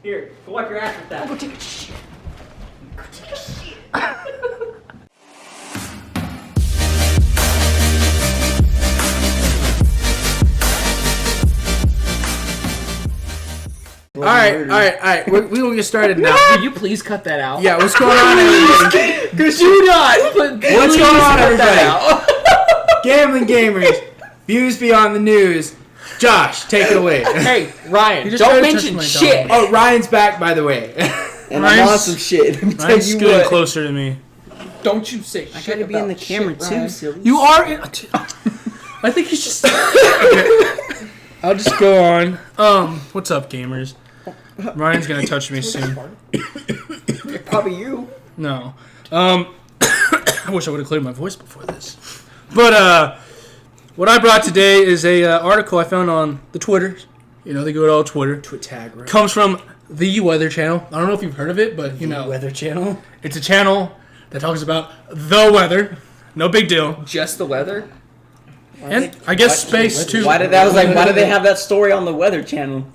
Here, go wipe your ass with that. Go take a shit. Go take a shit. All right. We will get started now. Will you please cut that out? Yeah, what's going on, everybody? Do not. What's going on, everybody? Gambling gamers, views beyond the news. Josh, take it away. Hey, Ryan, just don't tried to mention touch my shit. dog. Oh, Ryan's back, by the way. And I'm on some shit. Let me tell Ryan's you scooting what. closer to me. Don't you say shit. I gotta be in the about camera shit, too, Ryan. silly. You are in... I think he's just... Okay. I'll just go on. What's up, gamers? Ryan's gonna touch me soon. Probably you. No. I wish I would have cleared my voice before this. But, what I brought today is a article I found on the Twitters. You know, the good old Twitter. Tag, right? Comes from the Weather Channel. I don't know if you've heard of it, but, you know. Weather Channel? It's a channel that talks about the weather. No big deal. Just the weather? And I guess space, too. Why did they have that story on the Weather Channel?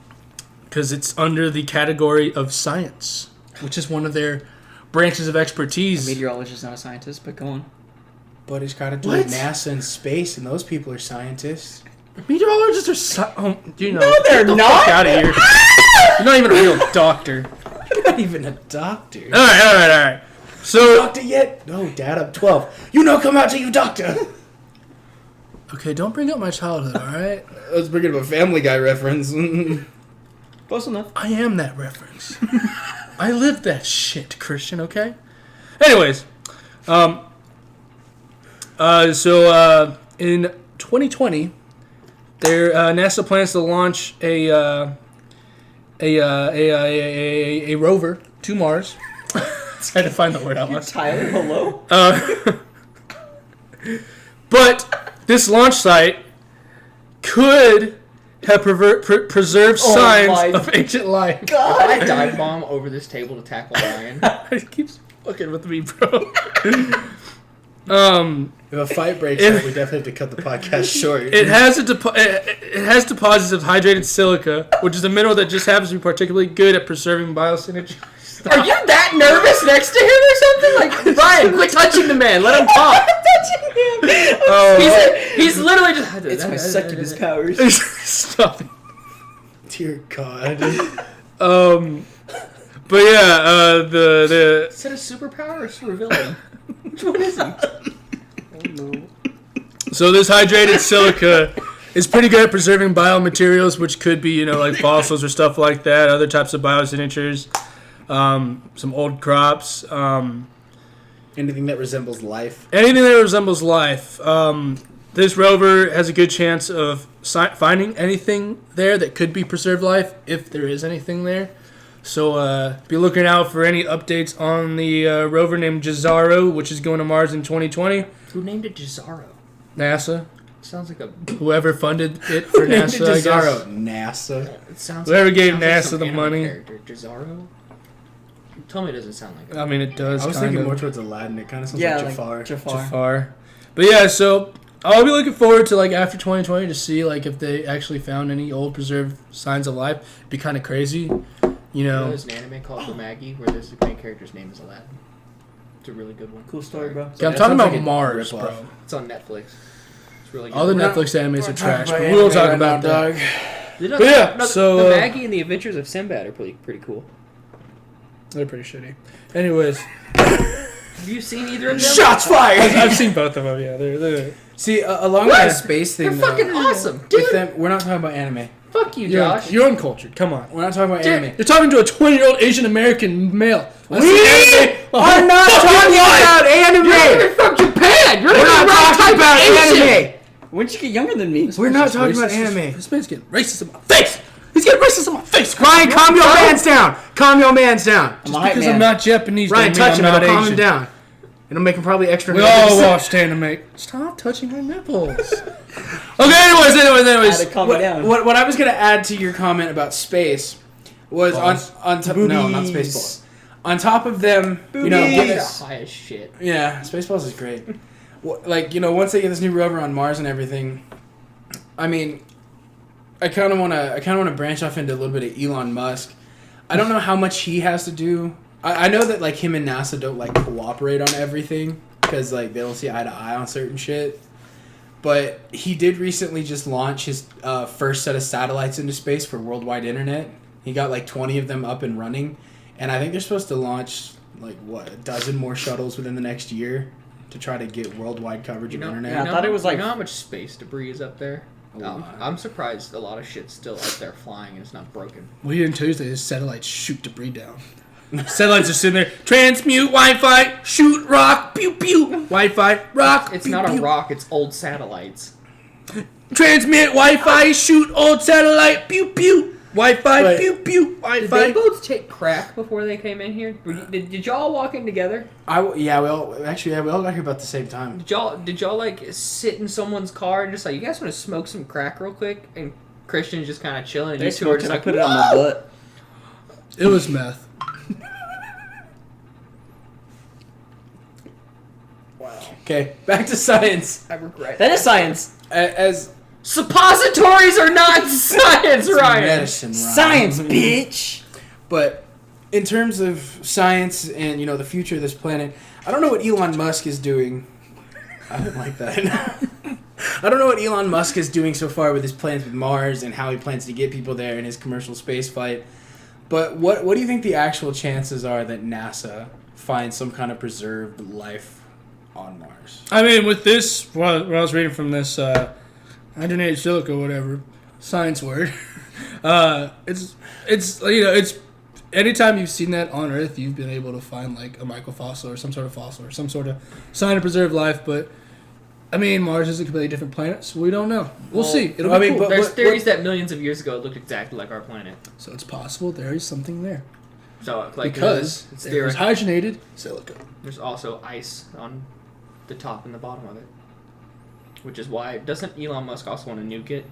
Because it's under the category of science, which is one of their branches of expertise. A meteorologist, not a scientist, but go on. But it's got to do What? with NASA and space, and those people are scientists. Meteorologists are you know. No, they're get the not. Fuck out of here. You're not even a real doctor. You're not even a doctor. All right. So, Doctor yet? No, Dad, I'm 12. You know, come out to you, doctor. okay, don't bring up my childhood, all right? Let's bring up a Family Guy reference. Close enough. I am that reference. I lived that shit, Christian, okay? Anyways, so in 2020, NASA plans to launch a rover to Mars. I had to find the word out. Tyler, hello? But this launch site could have preserved signs of ancient life. If I dive bomb over this table to tackle Ryan. It keeps fucking with me, bro. If a fight breaks out, we definitely have to cut the podcast short. It has it has deposits of hydrated silica, which is a mineral that just happens to be particularly good at preserving biosynergy. Are you that nervous next to him or something? Like, Ryan, quit touching the man. Let him talk. He's literally just... It's my succubus powers. Stop it. Dear God. But yeah, the Is it a superpower or super villain? Which one is he? Oh, no. So this hydrated silica is pretty good at preserving biomaterials, which could be, you know, like fossils or stuff like that, other types of biosignatures, some old crops, Anything that resembles life. anything that resembles life. This rover has a good chance of finding anything there that could be preserved life, if there is anything there. So be looking out for any updates on the rover named Jazaro, which is going to Mars in 2020. Who named it Jazaro? NASA. Sounds like a... Whoever funded it for NASA, I guess. NASA. It sounds Whoever gave sounds like NASA some the anime money. Character. Jazaro? Tell me it doesn't sound like it. I mean, it does. I was kind thinking of. more towards Aladdin. It kind of sounds Yeah, like like Jafar. Jafar. But yeah, so I'll be looking forward to, like, after 2020 to see, like, if they actually found any old preserved signs of life. It'd be kind of crazy, you know. There's an anime called The Maggie where the main character's name is Aladdin. It's a really good one. Cool story, bro. Yeah, I'm That talking sounds about like a Mars, ripoff. bro. It's on Netflix. It's really good. All the We're not- Netflix animes are trash, but Right we won't talk now, about that. dog. But yeah, so, the Maggie and the Adventures of Sinbad are pretty cool. They're pretty shitty. Anyways, Have you seen either of them? Shots fired! I've seen both of them, yeah. They're See, along with the space They're thing, fucking though, awesome, with dude. them, we're not talking about anime. Fuck you, Josh. you're uncultured. Come on. We're not talking about Dude, anime. You're talking to a 20-year-old Asian American male. We are not talking about anime! You're from Japan. You're We're not talking about Asian. anime! When'd you get younger than me? We're not talking about anime. This man's getting racist in my face. He's getting racist in my face. Ryan, calm your mans down! Calm your mans down! I'm a hype Because man. I'm not Japanese. Ryan, don't mean touch him, I'm it'll not calm Asian. him down. It'll make him probably extra We nervous. all watched anime. Stop touching my nipples. Okay, anyways. Had to calm me down. What I was gonna add to your comment about space was Balls. on top. No, not Spaceballs. On top of them, you know, Boobies. getting- They're high as shit. yeah, Spaceballs is great. Like, you know, once they get this new rover on Mars and everything, I mean, I kind of want to branch off into a little bit of Elon Musk. I don't know how much he has to do. I know that like him and NASA don't like cooperate on everything because like they don't see eye to eye on certain shit. But he did recently just launch his first set of satellites into space for worldwide internet. He got like 20 of them up and running, and I think they're supposed to launch like a dozen more shuttles within the next year to try to get worldwide coverage of internet. Yeah, I thought it was like- You know how much space debris is up there? A lot. I'm surprised a lot of shit's still up there flying and it's not broken. Well, he didn't tell you that his satellites shoot debris down. Satellites are sitting there. Transmute Wi-Fi. Shoot rock. Pew pew. Wi-Fi. Rock. It's pew, not pew. a rock, it's old satellites. Transmit Wi-Fi. Shoot old satellite. Pew pew. Wi-Fi. But- Pew pew. Did Wi-Fi. they both take crack before they came in here? Did y'all walk in together? We all got here about the same time. Did y'all like sit in someone's car and just like, you guys want to smoke some crack real quick? And Christian's just kind of chilling and They you two are smoked just it. I like, put it on my butt. It was meth. Okay, back to science. I regret That is science. As Suppositories are not science, Ryan. medicine, Ryan. Science, bitch. But in terms of science and the future of this planet, I don't know what Elon Musk is doing. I don't like that. I don't know what Elon Musk is doing so far with his plans with Mars and how he plans to get people there in his commercial space flight. But what do you think the actual chances are that NASA finds some kind of preserved life on Mars? I mean, with this, when I was reading from this hydrogenated silica, whatever, science word, it's anytime you've seen that on Earth, you've been able to find like a microfossil or some sort of fossil or some sort of sign of preserved life. But I mean, Mars is a completely different planet, so we don't know. We'll see. It'll be cool. but There's theories that millions of years ago it looked exactly like our planet. So it's possible there is something there So like because it's there is hydrogenated silica. there's also ice on the top and the bottom of it, which is why doesn't Elon Musk also want to nuke it?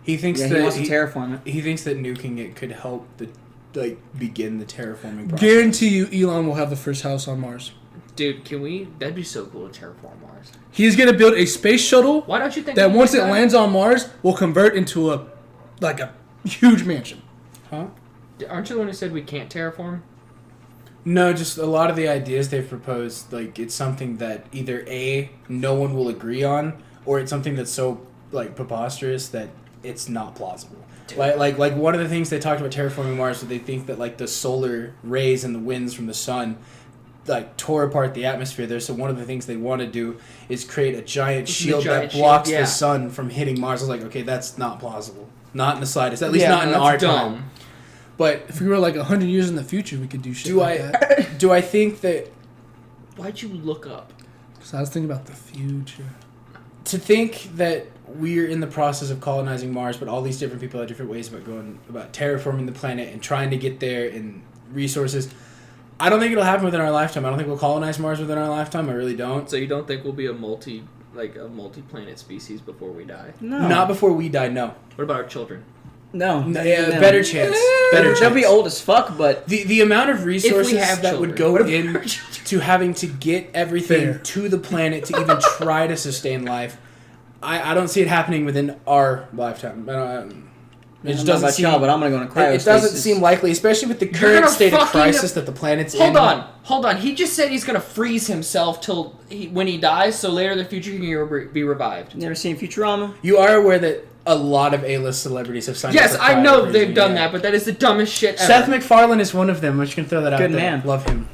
He thinks Yeah, that he wants to terraform it. he thinks that nuking it could help begin the terraforming process. Guarantee you, Elon will have the first house on Mars. Dude, that'd be so cool to terraform Mars. He's gonna build a space shuttle Why don't you think that we once do it that? lands on Mars will convert into a huge mansion. Huh? Aren't you the one who said we can't terraform? No, just a lot of the ideas they've proposed, like it's something that either A, no one will agree on, or it's something that's so preposterous that it's not plausible. Like one of the things they talked about terraforming Mars, so they think that the solar rays and the winds from the sun tore apart the atmosphere there. So one of the things they want to do is create a giant shield that blocks the sun from hitting Mars. I was like, okay, that's not plausible. Not in the slightest. At least not in our time. But If we were 100 years in the future, we could do shit that. do I think that Why'd you look up? Because I was thinking about the future. to think that we're in the process of colonizing Mars, but all these different people have different ways about terraforming the planet and trying to get there in resources. I don't think it'll happen within our lifetime. I don't think we'll colonize Mars within our lifetime. I really don't. So you don't think we'll be a multi-planet species before we die? No. Not before we die. No. What about our children? No. Better chance. Better chance. They'll be old as fuck, but The amount of resources have that children. would go What if in our to having to get everything Fair. to the planet to even try to sustain life, I don't see it happening within our lifetime. It just doesn't seem. but I'm gonna go in cryostasis. It doesn't seem likely, especially with the You're current gonna state of fucking- crisis that the planet's in. Hold on. He just said he's gonna freeze himself till when he dies, so later in the future he can be revived. Never seen Futurama? You are aware that a lot of A-list celebrities have signed Yes, up for I know cryo they've freezing, done yeah. that, but that is the dumbest shit ever. Seth MacFarlane is one of them. I'm just gonna throw that out Good there. man. Love him.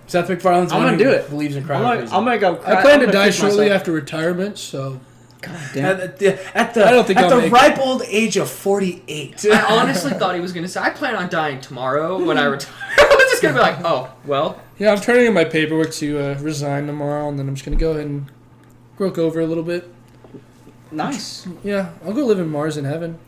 Seth MacFarlane's I'm one gonna who do it. believes in I'm cryo gonna, freezing. I'm gonna go. I plan to die shortly after retirement, so God damn. At the I don't think I'll the make ripe old age of 48. I honestly thought he was gonna say, I plan on dying tomorrow when I retire. I was just gonna be like, oh, well. yeah, I'm turning in my paperwork to resign tomorrow, and then I'm just gonna go ahead and croak over a little bit. Nice. Yeah, I'll go live in Mars in heaven.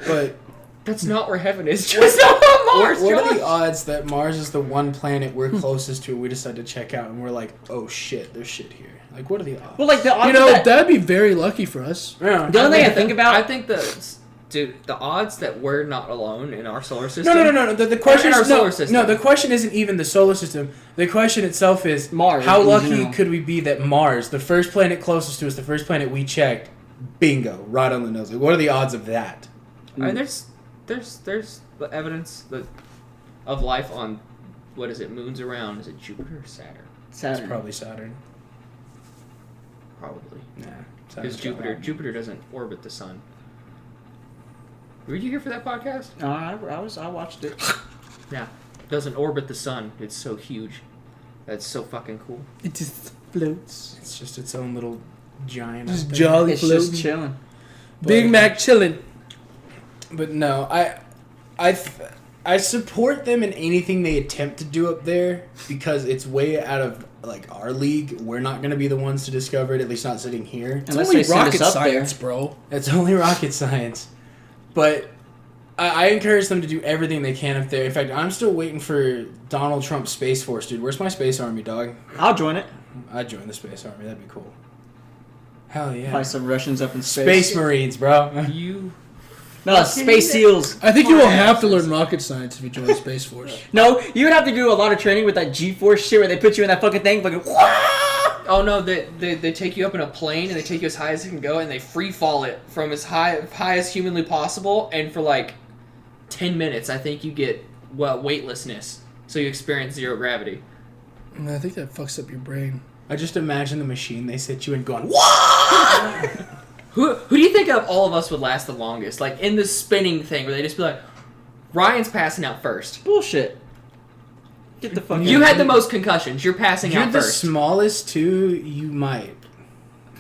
But That's not where heaven is. Just not on Mars, what are the Josh. odds that Mars is the one planet we're closest to and we decide to check out and we're like, oh shit, there's shit here. Like, what are the odds? Well, like the odds You know, of that, that'd be very lucky for us. Yeah. the only thing I think about. I think the odds that we're not alone in our solar system. No. The question in our is solar system. No, the question isn't even the solar system. The question itself is Mars, How in lucky general. could we be that Mars, the first planet closest to us, the first planet we checked, bingo, right on the nose. Like, what are the odds of that? I mean, there's the evidence that of life on, what is it, moons around, is it Jupiter or Saturn? It's probably Saturn. Probably. Nah. Because Jupiter doesn't orbit the sun. Were you here for that podcast? I watched it. Yeah. Doesn't orbit the sun. It's so huge. That's so fucking cool. It just floats. It's just its own little giant. Just out there. jolly It's floating. just chilling. Big Mac chilling. But no, I support them in anything they attempt to do up there because it's way out of like our league. We're not going to be the ones to discover it, at least not sitting here. It's Unless only they send rocket us up science, there. bro. It's only rocket science. But I encourage them to do everything they can up there. In fact, I'm still waiting for Donald Trump's Space Force, dude. Where's my Space Army, dog? I'll join it. I'd join the Space Army. That'd be cool. Hell yeah. Probably some Russians up in space. Space Marines, bro. You... No, Space SEALs. I think you will have to learn rocket science if you join the Space Force. No, you would have to do a lot of training with that G-force shit where they put you in that fucking thing, fucking. Oh no, they take you up in a plane and they take you as high as it can go and they free fall it from as high as humanly possible, and for like 10 minutes I think you get weightlessness, so you experience zero gravity. I think that fucks up your brain. I just imagine the machine they sit you in going, what? Who do you think of all of us would last the longest? Like in the spinning thing where they just be like, Ryan's passing out first. Bullshit. Get the fuck You out. had the most concussions. You're passing You're out the first. smallest too, you might.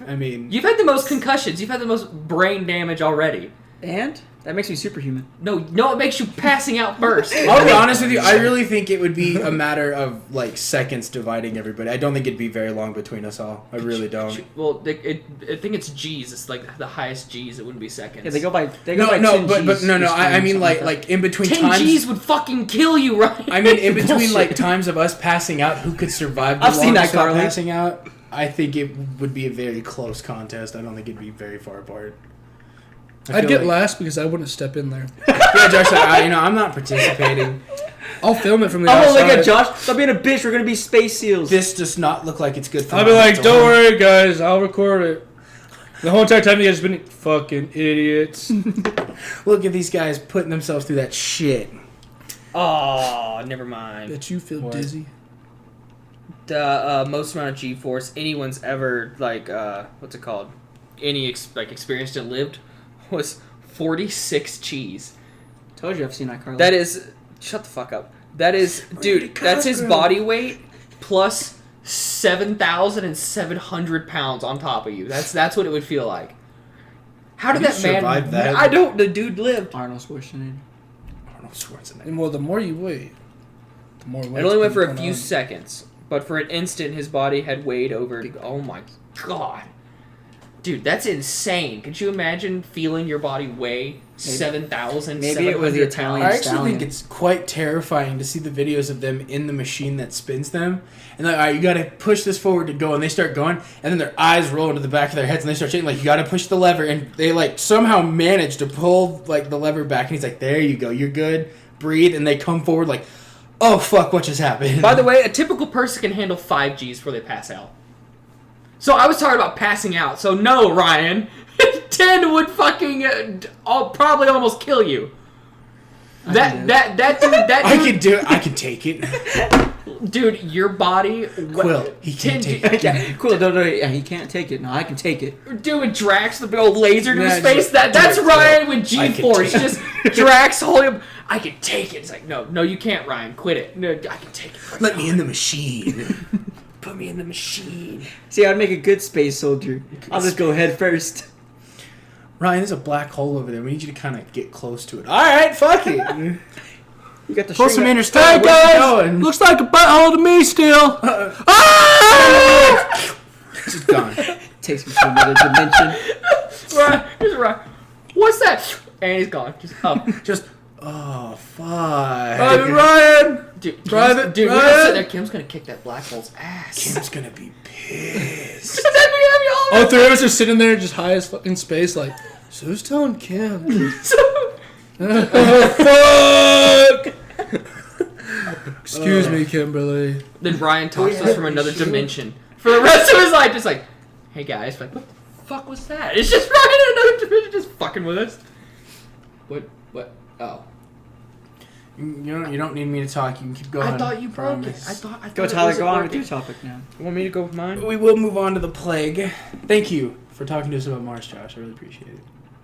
I mean, You've had the most concussions. You've had the most brain damage already. And? That makes me superhuman. No, it makes you passing out first. I'll be honest with you, I really think it would be a matter of like seconds dividing everybody. I don't think it'd be very long between us all. I really don't. Well, I think it's G's. It's like the highest G's. It wouldn't be seconds. Yeah, they go by 10 but Gs no, each I time, mean something like in between 10 times. G's would fucking kill you, right? I mean, in between Bullshit. like times of us passing out, who could survive the I've seen longest that, without Carly. passing out? I think it would be a very close contest. I don't think it'd be very far apart. I'd get last because I wouldn't step in there. Yeah, Josh, I'm not participating. I'll film it from the I'm outside. gonna look at Josh. Stop being a bitch. We're gonna be Space SEAls. This does not look like it's good for I'll be like, don't worry, guys. I'll record it. The whole entire time you guys have been fucking idiots. Look at these guys putting themselves through that shit. Oh, never mind. Bet you feel What? dizzy. The most amount of G-force anyone's ever what's it called? Any experienced and lived was 46 G's. Told you I've seen iCarly. That is, shut the fuck up. That is, dude. That's his body weight plus 7,700 pounds on top of you. That's what it would feel like. How did You that man? survived that? I don't. The dude lived. Arnold Schwarzenegger. Arnold Schwarzenegger. And well, the more you weigh, the more weight. It only went for a few seconds, but for an instant, his body had weighed over. Oh my god, dude, that's insane. Could you imagine feeling your body weigh 7,000? Maybe it was the Italian I actually stallion. think it's quite terrifying to see the videos of them in the machine that spins them. And they're like, all right, you got to push this forward to go. And they start going. And then their eyes roll into the back of their heads. And they start shaking. Like, you got to push the lever. And they, like, somehow manage to pull, like, the lever back. And he's like, there you go. You're good. Breathe. And they come forward like, oh, fuck, what just happened? By the way, a typical person can handle 5 G's before they pass out. So I was talking about passing out. So no, Ryan, 10 would fucking probably almost kill you. That dude, I can do it. I can take it. dude, your body. Quill, he can't 10 take it. Yeah, cool. No, yeah, he can't take it. No, I can take it. Dude, with Drax, the big old laser to his Yeah, face. That's Drax, Ryan with I can G-force. take Just Drax holding him. I can take it. It's like, no, you can't, Ryan. Quit it. No, I can take it. Let me in the machine. Put me in the machine. See, I'd make a good space soldier. I'll just go head first. Ryan, there's a black hole over there. We need you to kind of get close to it. All right, fuck it. You got the Pull string some up. interstellar. Hey Where's it guys, going? looks like a butthole to me still. It's just gone. Takes me to another dimension. Ryan, here's Ryan. What's that? And he's gone. Just up. Just, oh, fuck. Ryan. Dude, Private dude, we're Ryan. gonna sit there. Kim's gonna kick that black hole's ass. Kim's gonna be pissed. That'd be All three of us are sitting there just high as fucking space, like, so who's telling Kim? Oh, fuck! Excuse me, Kimberly. Then Ryan talks to us from another dimension for the rest of his life. Just like, hey guys, like, what the fuck was that? It's just Ryan in another dimension, just fucking with us. What? Oh. You don't need me to talk. You can keep going. I thought you broke it. Promise. I thought Go, it Tyler. wasn't Go on with working. your topic now. You want me to go with mine? We will move on to the plague. Thank you for talking to us about Mars, Josh. I really appreciate it.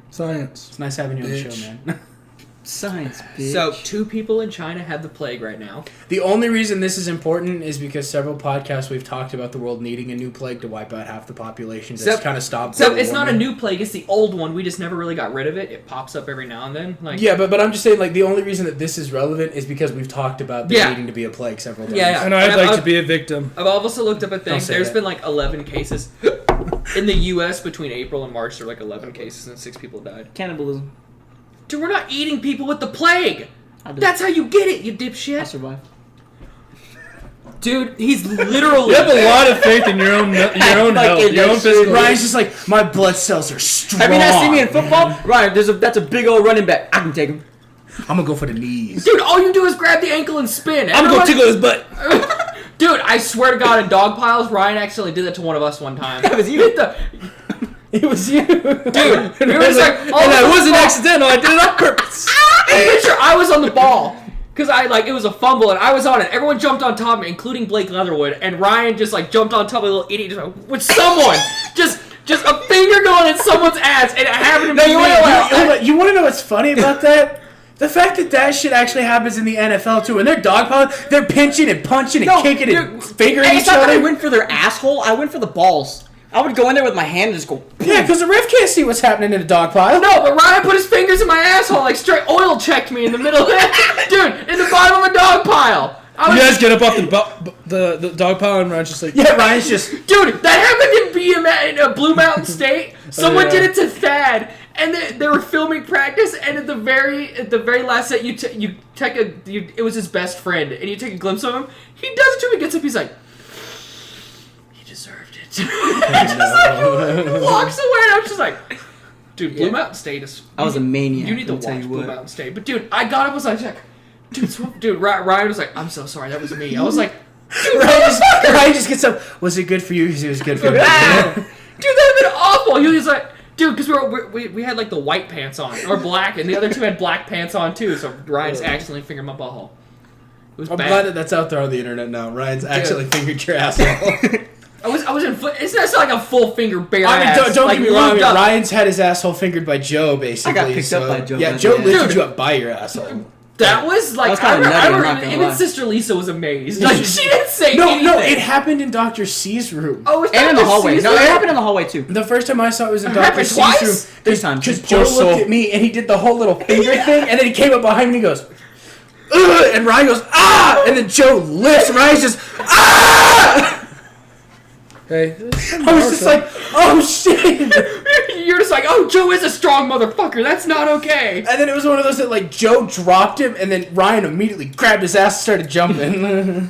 Science. It's nice having you on the Bitch. show, man. Science, bitch. So 2 people in China have the plague right now. The only reason this is important is because several podcasts we've talked about the world needing a new plague to wipe out half the population. That's kind of stopped. So global it's not a warming. new plague. It's the old one. We just never really got rid of it. It pops up every now and then. Like Yeah, but I'm just saying, like, the only reason that this is relevant is because we've talked about there needing to be a plague several times. Yeah. And I'd And like I've- to be a victim. I've also looked up a thing. Don't say There's that. been like 11 cases in the U.S. between April and March. There were like 11 cases and 6 people died. Cannibalism. Dude, we're not eating people with the plague. I did. That's how you get it, you I dipshit. survived. Dude, he's literally. You have a lot of faith in your own Like, health, in your that own shit, physical. Ryan's just like, my blood cells are strong. Have you not seen me in football? Ryan, that's a big old running back. I can take him. I'm gonna go for the knees. Dude, all you do is grab the ankle and spin. I'm gonna tickle his butt. Dude, I swear to God, in dog piles, Ryan actually did that to one of us one time. That was you. Hit the- It was you. Dude, we were just like, and that wasn't accidental. I did it on purpose. I'm pretty sure I was on the ball. Because it was a fumble and I was on it. Everyone jumped on top of me, including Blake Leatherwood. And Ryan just jumped on top of a little idiot. Just with someone. just a finger going in someone's ass. And it happened to me. You want to know what's funny about that? The fact that shit actually happens in the NFL too. When they're dogpiling, they're pinching and punching and kicking and fingering It's each not that I other. went for their asshole. I went for the balls. I would go in there with my hand and just go. Yeah, because the ref can't see what's happening in a dog pile. No, but Ryan put his fingers in my asshole, straight oil checked me in the middle of it. Dude, in the bottom of a dog pile. I You was, guys get up off the dog pile and Ryan's just like, Yeah, Ryan's just. dude, that happened in Blue Mountain State. Someone yeah. did it to Thad, and they were filming practice. And at the very last set, it was his best friend, and you take a glimpse of him. He does it to him. He gets up. He's like, he deserved it. Walks away. And I was just like, dude, Blue Mountain State is. I was a maniac. You need to let me tell watch you Blue what. Mountain State. But dude, I got up. Was like, dude, Ryan was like, I'm so sorry. That was me. I was like. Ryan just gets up. Was it good for you? He was good for me. Ah! Dude, that would have been awful. He was like, dude, because we had the white pants on, or black, and the other 2 had black pants on too, so Ryan's accidentally fingered my butthole. It was I'm bad. glad that that's out there on the internet now. Ryan's actually fingered your asshole. I was in foot. It's not like a full finger bare I mean, ass. don't get me wrong. lubed up. Ryan's had his asshole fingered by Joe, basically. I got picked up by Joe, Yeah, by Joe the way. lifted Dude. you up by your asshole. That was That was I kinda nutty, I'm not remember gonna even lie. Sister Lisa was amazed. She didn't say No, anything. no, it happened in Dr. C's room. Oh, it's And in the Dr. hallway. C's No, it room? happened in the hallway too. The first time I saw it was in It Dr. happened C's twice? room. 3 times. Because Joe looked at me and he did the whole little finger thing, and then he came up behind me and he goes, ugh, and Ryan goes, ah! And then Joe lifts, and Ryan's just, ah! hey. I was just like, oh shit! You're just like, oh, Joe is a strong motherfucker. That's not okay. And then it was one of those that Joe dropped him, and then Ryan immediately grabbed his ass and started jumping.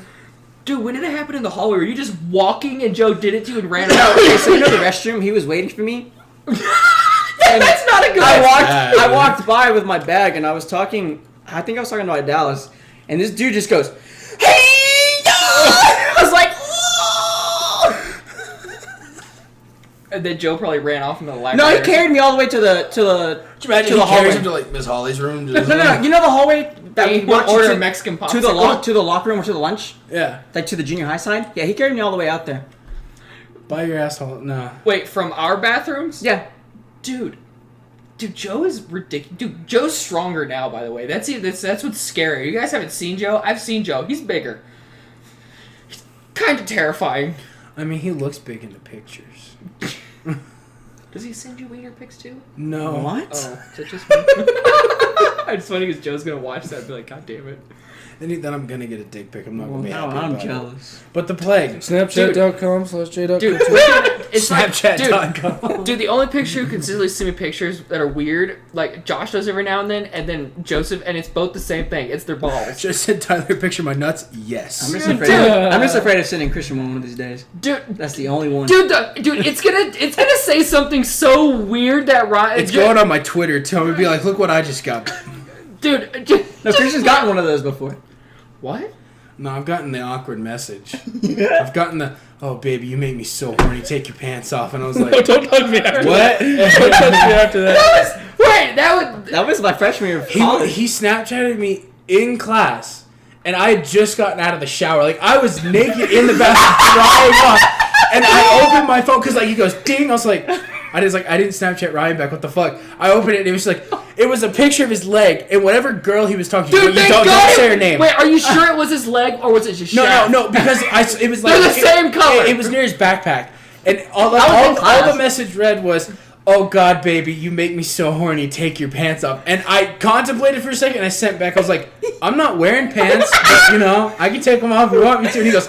Dude, when did it happen in the hallway? Were you just walking and Joe did it to you and ran No, out? okay, so you know the restroom? He was waiting for me. That's not a good. I walked by with my bag and I was talking. I think I was talking to my Dallas, and this dude just goes, "Hey!" I was like, And then Joe probably ran off into the "No!" library. He carried me all the way to the Imagine to the hallway. to Miss Holly's room. No. You know the hallway that He we would walked order a to, Mexican popsicle. to the locker room or to the lunch, Yeah. to the junior high side. Yeah, he carried me all the way out there. By your asshole. No. Wait, from our bathrooms? Yeah. Dude, Joe is ridiculous. Dude, Joe's stronger now, by the way. That's what's scary. You guys haven't seen Joe? I've seen Joe. He's bigger. He's kind of terrifying. I mean, he looks big in the pictures. Does he send you wiener pics too? No. What? Oh, is it just me? It's funny because Joe's gonna watch that and be like, God damn it. Then I'm gonna get a dick pic. I'm not gonna be Now happy I'm about it. jealous. But the plague. Snapchat.com/J. Dude, it's like, Snapchat.com. dude, the only picture who consistently send me pictures that are weird, like Josh does every now and then Joseph, and it's both the same thing. It's their balls. Just sent Tyler a picture of my nuts. Yes. I'm Dude. just afraid of sending Christian one of these days. Dude, That's the only one. dude, it's gonna say something so weird that Ryan. It's going on my Twitter too. I'm gonna be like, look what I just got. Dude, No, Christian's gotten one of those before. What? No, I've gotten the awkward message. I've gotten the, oh baby, you make me so horny. Take your pants off, and I was like, Don't hug me after what? Don't touch me after that. Wait, that would. That was my freshman year of He college. Snapchatted me in class, and I had just gotten out of the shower. Like, I was naked in the bathroom, drying off, and I opened my phone because like he goes ding. I was like, I didn't Snapchat Ryan back. What the fuck? I opened it and it was like, it was a picture of his leg and whatever girl he was talking to. Dude, Don't say her name. Wait, are you sure it was his leg or was it just shaft? No, because it was like They're the same color. It was near his backpack, and all in class. the message read was, "Oh God, baby, you make me so horny. Take your pants off." And I contemplated for a second. And I sent back. I was like, "I'm not wearing pants, but you know, I can take them off if you want me to." And he goes,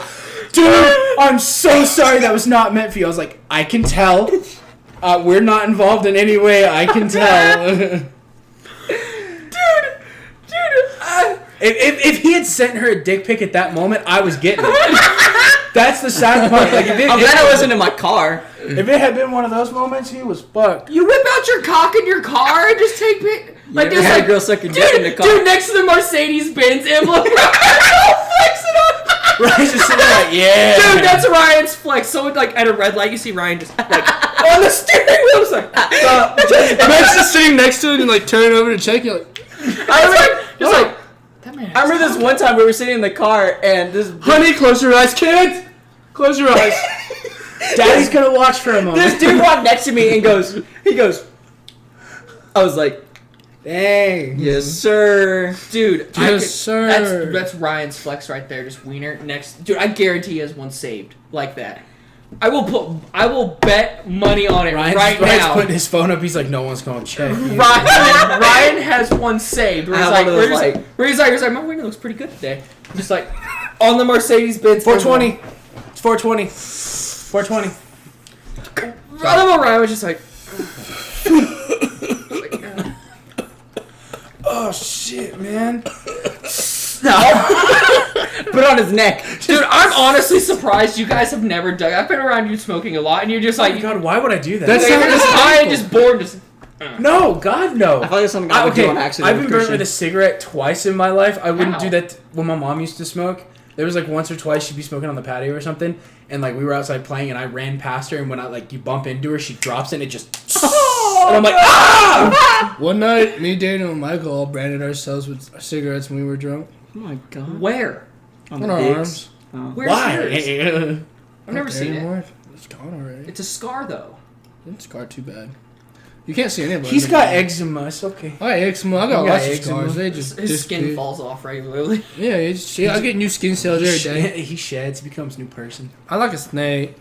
"Dude, I'm so sorry. That was not meant for you." I was like, "I can tell. We're not involved in any way. I can tell." If he had sent her a dick pic at that moment, I was getting it. That's the sad part. Like, I'm glad I wasn't in my car. If it had been one of those moments, he was fucked. You whip out your cock in your car and just take pic. Like there's had like a girl sucking dick in the car. Dude, next to the Mercedes-Benz emblem, flexing on. Ryan's just sitting there like, yeah. Dude, that's Ryan's flex. So like at a red light, you see Ryan just like on the steering wheel. It's like, Man's just sitting next to it and like turning over to check. You're like, that man. I remember this one time we were sitting in the car and this honey, close your eyes, kids. Close your eyes. Daddy's gonna watch for a moment. this dude walked next to me and he goes, I was like, dang. yes, sir. Dude, sir. That's Ryan's flex right there. Just wiener next. Dude, I guarantee he has one saved like that. I will bet money on it Ryan's now. putting his phone up. He's like, no one's gonna check. Ryan has one saved. Where he's like, my wiener looks pretty good today. Just like on the Mercedes-Benz. 420. It's 420. 420. I don't know. Ryan was just like. Oh shit, man. Put it on his neck. Dude, I'm honestly surprised you guys have never dug. I've been around you smoking a lot, and you're just Oh like, my God, why would I do that? That's you're not just high and just bored. Just no, God, no. I thought it was something I would do on accident. I've been burnt Christian. with a cigarette twice in my life. I wouldn't How? do that when my mom used to smoke. There was like once or twice she'd be smoking on the patio or something, and like we were outside playing, and I ran past her, and when I like you bump into her, she drops it, and it just. And I'm like, ah! One night, me, Daniel, and Michael all branded ourselves with cigarettes when we were drunk. Oh my God. where? On On the our dicks. arms. Oh. Where's yours? Why? I've never seen it. Anymore. It's gone already. It's a scar though. It's scarred too bad. You can't see anybody. He's got eczema. It's okay. I got eczema. I got You got lots of eczema. scars. They just His skin disappear. falls off regularly. Yeah, I get new skin cells every day. He sheds. He becomes a new person. I like a snake.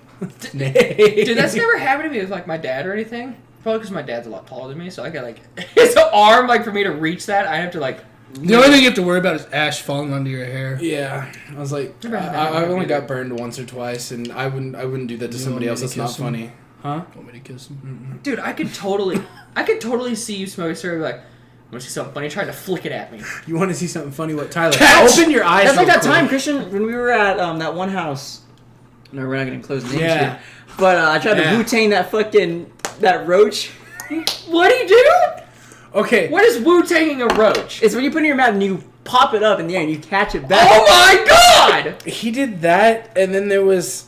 Dude, that's never happened to me with like my dad or anything. Probably because my dad's a lot taller than me, so I got like his arm. Like for me to reach that, I have to like. The only thing you have to worry about is ash falling onto your hair. Yeah, I was like, Never had that I only either. got burned once or twice, and I wouldn't do that to You somebody want else. me to That's not kiss him? funny, huh? Want me to kiss him? Dude, I could totally see you smoking cigarette. Like, I want to see something funny. Trying to flick it at me. You want to see something funny? What, Tyler? Catch! Open your eyes. That's like real that quick. time, Christian, when we were at that one house. No, we're not gonna close names Yeah. here. But I tried Yeah. to Wu-Tang that roach. What do you do? Okay. What is Wu-Tanging a roach? It's when you put it in your mouth and you pop it up in the air and you catch it back. Oh my god! He did that, and then there was,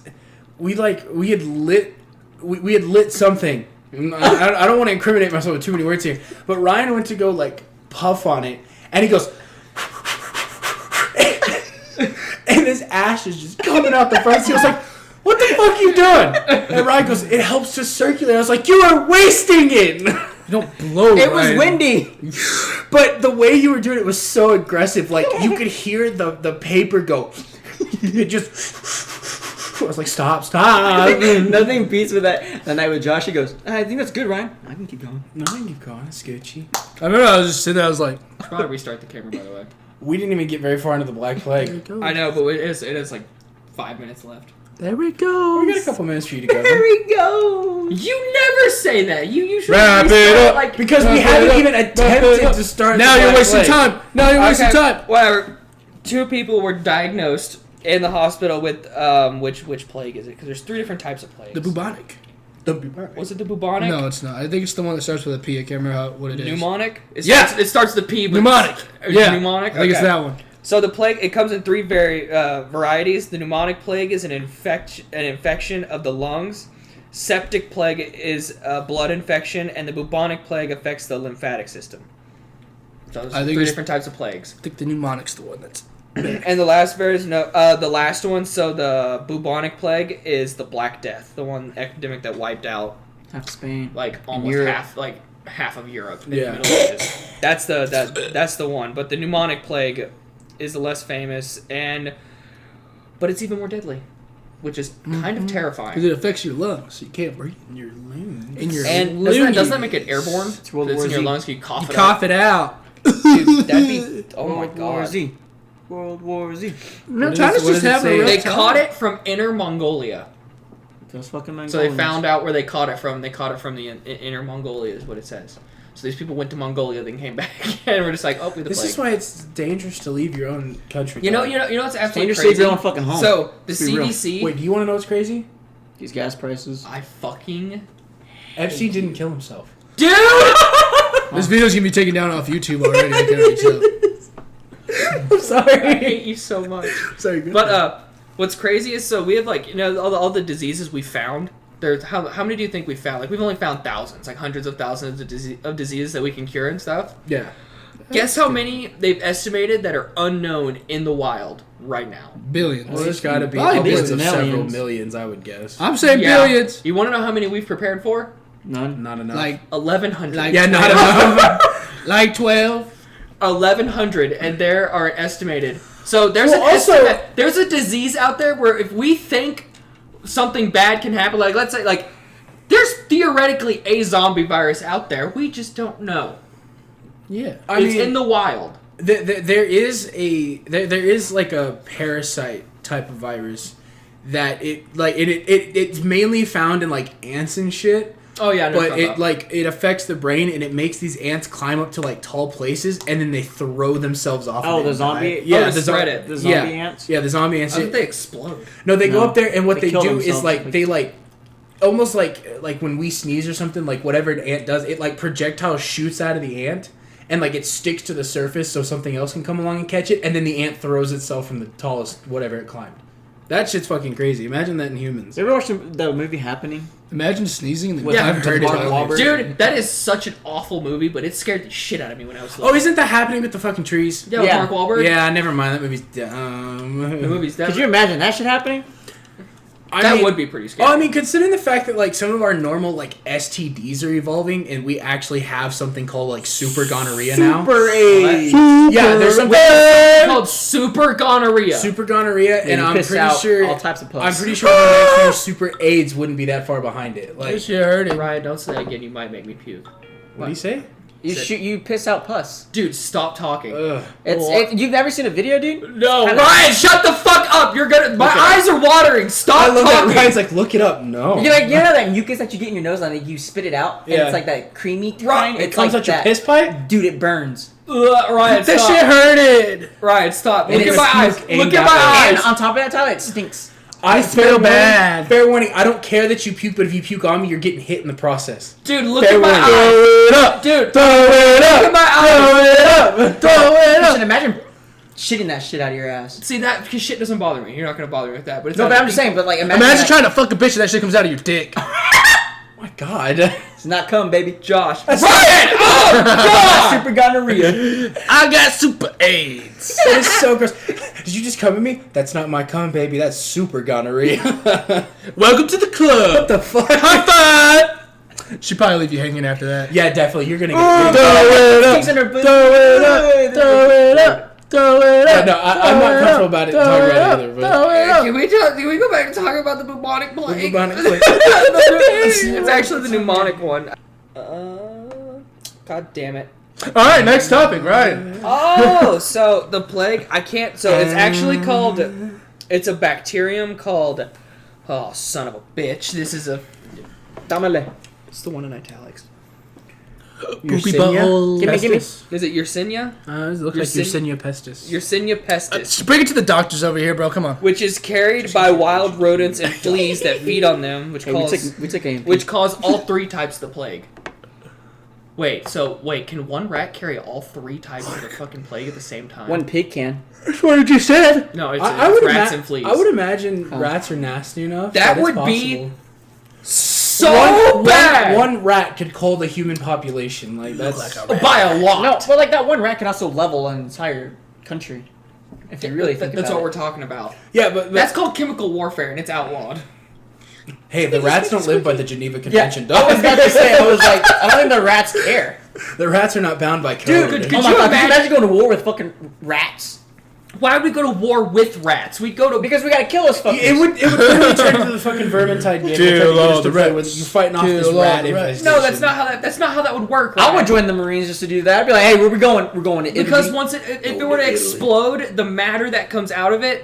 we had lit something. I don't want to incriminate myself with too many words here, but Ryan went to go like puff on it, and he goes, and his ash is just coming out the front. He was like, "What the fuck are you doing?" And Ryan goes, "It helps to circulate." I was like, "You are wasting it." You don't blow. It was Ryan. windy. But the way you were doing it was so aggressive. Like, you could hear the paper go. It just... I was like, stop. Nothing beats with that night with Josh. He goes, I think that's good, Ryan. I can keep going. No, I can keep going. It's Gucci. I remember I was just sitting there. I was like, Should probably restart the camera, by the way. We didn't even get very far into the Black there Plague. it goes. I know, but it is like 5 minutes left. There we go. We got a couple minutes for you to go. There we go. You never say that. You usually Wrap it restart, up. like Because we Wrap it haven't up. even Wrap it attempted up. to start Now the you're Black wasting Plague. time. Now you're wasting time. Whatever. 2 people were diagnosed in the hospital with which plague is it? Because there's 3 different types of plagues. The bubonic. Was it the bubonic? No, it's not. I think it's the one that starts with a P. I can't remember what it is. Pneumonic? Yeah. It starts the P. But Pneumonic. Yeah. Pneumonic? I think it's Okay. that one. So the plague, it comes in 3 varieties. The pneumonic plague is an infection of the lungs. Septic plague is a blood infection, and the bubonic plague affects the lymphatic system. Those I think 3 it's- different types of plagues. I think the pneumonic's the one that's. And the last version, the last one, so the bubonic plague is the Black Death, the one epidemic that wiped out Half Spain. like almost Europe. half of Europe in Yeah. the Middle Ages. That's the one. But the pneumonic plague is the less famous, but it's even more deadly, which is kind of Because terrifying. it affects your lungs, so you can't breathe. In your lungs. In your And lungs. doesn't that make it airborne? It's World It's War in your Z. lungs, you cough You it cough it out. up. Dude, that'd be oh my World War god. Z. World War Z. No, What China's does- what just does it having a say? rough They time. caught it from Inner Mongolia. Those fucking So they Mongolians. found out where they caught it from. They caught it from the Inner Mongolia, is what it says. So these people went to Mongolia, then came back, and we're just like, oh, we the This plague. is why it's dangerous to leave your own country. You know dog. what's absolutely Dangerous to leave crazy? your own fucking home. So the Let's be real. CDC, Wait, do you want to know what's crazy? These gas prices. I fucking Epstein didn't kill himself. dude. This video's gonna be taken down off YouTube already. I can already tell. I'm I sorry. hate you so much. Sorry, good. But what's crazy is so we have like all the diseases we found. There's how many do you think we found? Like we've only found thousands, like hundreds of thousands of diseases that we can cure and stuff. Yeah. Guess how many they've estimated that are unknown in the wild right now? Billions. Well, there's got to be Probably upwards of millions. several millions, I would guess. I'm saying Yeah. billions. You want to know how many we've prepared for? None. Not enough. Like 1,100. Like- yeah, not enough. like 12. 1,100, and there are estimated. So there's Well, an also- estimate. There's a disease out there where if we think something bad can happen, like let's say like there's theoretically a zombie virus out there, we just don't know. Yeah. I It's mean, in the wild. there is like a parasite type of virus that it's mainly found in like ants and shit. Oh yeah, no, But it affects the brain and it makes these ants climb up to like tall places and then they throw themselves off. Oh, of it the and zombie. die. Yeah, to the spread zo- it. The zombie yeah. ants. Yeah, the zombie ants. I think they explode. No, they go No. up there and what They they kill do is themselves. like they like almost like when we sneeze or something, like whatever an ant does, it like projectile shoots out of the ant and like it sticks to the surface so something else can come along and catch it, and then the ant throws itself from the tallest whatever it climbed. That shit's fucking crazy. Imagine that in humans. You ever watched the movie Happening? Imagine sneezing and then Yeah, I've heard Mark it. Wahlberg. Dude, that is such an awful movie, but it scared the shit out of me when I was Oh, little. isn't that happening with the fucking trees? Yeah, with Yeah. Mark Wahlberg. Yeah, never mind. That movie's dumb. The movie's Could you imagine that shit happening? that would be pretty scary. Oh, I mean, considering the fact that like some of our normal like STDs are evolving, and we actually have something called like super gonorrhea now. Super AIDS. Yeah, there's something It's called super gonorrhea. super gonorrhea, and you I'm piss pretty out sure all types of puss. I'm pretty sure the next year super AIDS wouldn't be that far behind it. I Like, should have heard it. Ryan, don't say that again. You might make me puke. what do you say? You piss out pus. Dude, stop talking. Ugh. You've never seen a video, dude? No, Kinda- Ryan, shut the fuck up. You're gonna. My Okay. eyes are watering. I Stop love that talking. Ryan's like, look it up. No, You know that mucus that you get in your nose and you spit it out, and Yeah. it's like that creamy Right, kind. it It's comes like out your that. piss pipe. Dude, it burns. Ryan, That stop. shit hurted. Ryan, stop. And Look at it's my eyes. puke Look aimed at at my And eyes. on top of that, Tyler, it stinks. I feel bad. Fair warning. I don't care that you puke, but if you puke on me, you're getting hit in the process. Dude, look Fair at my warning. eyes. Throw it up. Dude, Throw it look at up. my eyes. Throw it up. Throw it You up. should imagine shitting that shit out of your ass. See that because shit doesn't bother me. You're not gonna bother me with that. But it's No, not but I'm just saying, but like imagine Imagine that- trying to fuck a bitch and that shit comes out of your dick. Oh my god. It's not cum, baby. Josh. That's Ryan! Oh God! Super gonorrhea. I got super AIDS. That is so gross. Did you just come at me? That's not my cum, baby. That's super gonorrhea. Welcome to the club. What the fuck? High five. She'd probably leave you hanging after that. Yeah, definitely. You're gonna Throw get. it up. Sticks in her butt. Throw it up. Throw it up. Throw it Yeah, up. no, I'm not comfortable about it. Throw Talking it about up. it either. Throw But it up. Can we go back and talk about the bubonic plague? bubonic plague. It's actually the mnemonic one. God damn it. All right, next topic, Ryan. Oh, so the plague, I can't, so it's actually called, it's a bacterium called, oh, son of a bitch, this is a, Dámele. it's the one in italics. Poopy Yersinia? butthole. Gimme, gimme. pestis? Is it Yersinia? It looks Yersin- like Yersinia pestis. Yersinia pestis, Just bring it to the doctors over here, bro. Come on. which is carried by wild rodents and fleas that feed on them, which Hey, we cause, took a which cause all 3 types of the plague. Wait, can one rat carry all 3 types of the fucking plague at the same time? one pig can. That's what you said. No, it's, I it's would rats and fleas. I would imagine rats are nasty enough. That it's would be possible. so bad. One rat could cull the human population. Like that's By a lot. No, but like that one rat can also level an entire country. If you really think That's about what we're it. talking about. yeah, but That's called chemical warfare, and it's outlawed. hey, the rats don't live by the Geneva Yeah, Convention. I was about to say. I was like, I don't think the rats care. The rats are not bound by code. Dude, Oh my god, could you imagine going to war with fucking rats? Why would we go to war with rats? We go to Because we gotta kill those fuckers. It would really turn into the fucking Vermintide game. Dude, Where you Lord, just the play rats. with- you're fighting off Dude, this Lord, rat the rats. infestation. No, that's not how that would work. I Ryan. would join the Marines just to do that. I'd be like, hey, where we going? We're going to Italy. Because once if it were to explode, the matter that comes out of it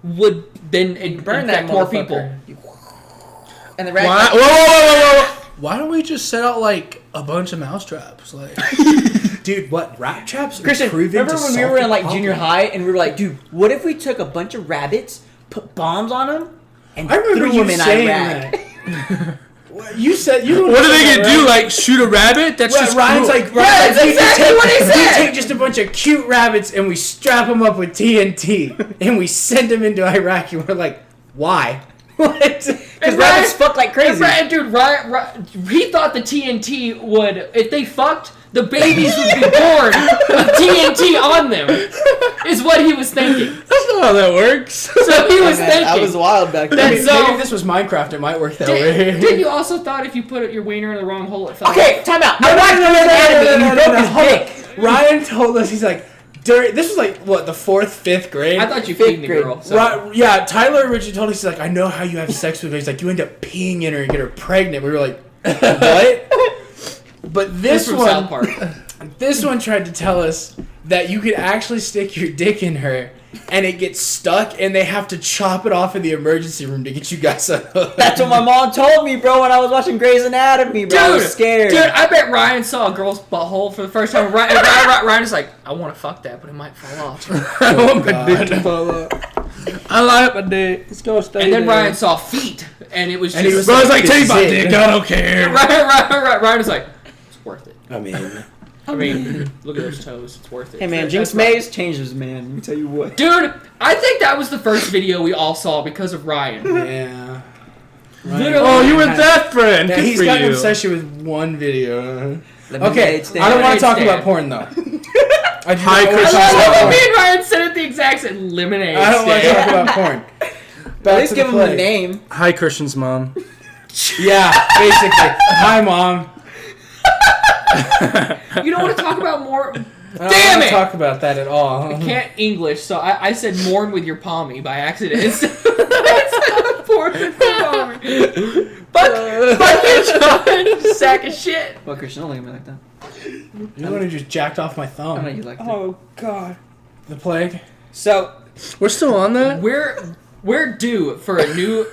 would then burn that infect more motherfucker. people. And the Why, rat. whoa. Why don't we just set out like a bunch of mousetraps? Like, Dude, what rat traps? Are Christian, proven remember to when we solve were the in like problem? junior high and we were like, dude, what if we took a bunch of rabbits, put bombs on them, and I remember threw you them in saying Iraq? that. You said you. what are they gonna do? Like, shoot a rabbit? That's just Ryan's cruel. like, that's we exactly take, what he we said. take just a bunch of cute rabbits and we strap them up with TNT and we send them into Iraq and we're like, why? What? Because And rabbits Ryan- fuck like crazy. Dude, Ryan, he thought the TNT would, if they fucked, the babies would be born with TNT on them. Is what he was thinking. That's not how that works. So he was thinking. wild back then. Maybe, So- maybe if this was Minecraft, it might work that way. Didn't you also thought if you put your wiener in the wrong hole, it fell Okay, off? time out. I watched Grey's Anatomy and he broke his hold dick. on. Ryan told us, he's like, this was like, what, the 4th, 5th grade? I thought you Fifth feed the grade. girl. So. Yeah, Tyler originally told us, he's like, I know how you have sex with her. He's like, you end up peeing in her and get her pregnant. We were like, what? But This this from South one, Park. this one tried to tell us that you could actually stick your dick in her and it gets stuck and they have to chop it off in the emergency room to get you guys out. That's what my mom told me, bro, when I was watching Grey's Anatomy, bro. I was scared. Dude, I bet Ryan saw a girl's butthole for the first time. Ryan is like, I want to fuck that, but it might fall off. I want my dick to fall up. I like my dick. It's gonna stay And then there. Ryan saw feet, and it was just. And he was Bro, I was like, This take is my it. dick. I don't care. Ryan was like, it's worth it. I mean, I mean, look at those toes. It's worth it. Hey, man, That's Jinx right. Maze changes, man. Let me tell you what. Dude, I think that was the first video we all saw because of Ryan. yeah. Literally. Oh, you were that friend. Yeah, Good he's for got an you. obsession with one video. Lemonade Okay, stand. I don't want to talk Stand. about porn though. I do Hi, not wanna Chris. talk I about love how porn. me and Ryan said it the exact same. Lemonade I don't want to stand. talk about porn. At Back least to give the him a play. name. Hi, Christian's mom. Yeah, basically. Hi, mom. You don't want to talk about more. I don't Damn want to it! talk about that at all. I can't English, so I said mourn with your palmy by accident. Instead of porn with your palmy. Fuck you, John. Sack of shit. Well, Christian, don't look at me like that. You want to just jacked off my I know thumb. you like that. Oh, God. The plague. So, We're still on that? we're due for a new,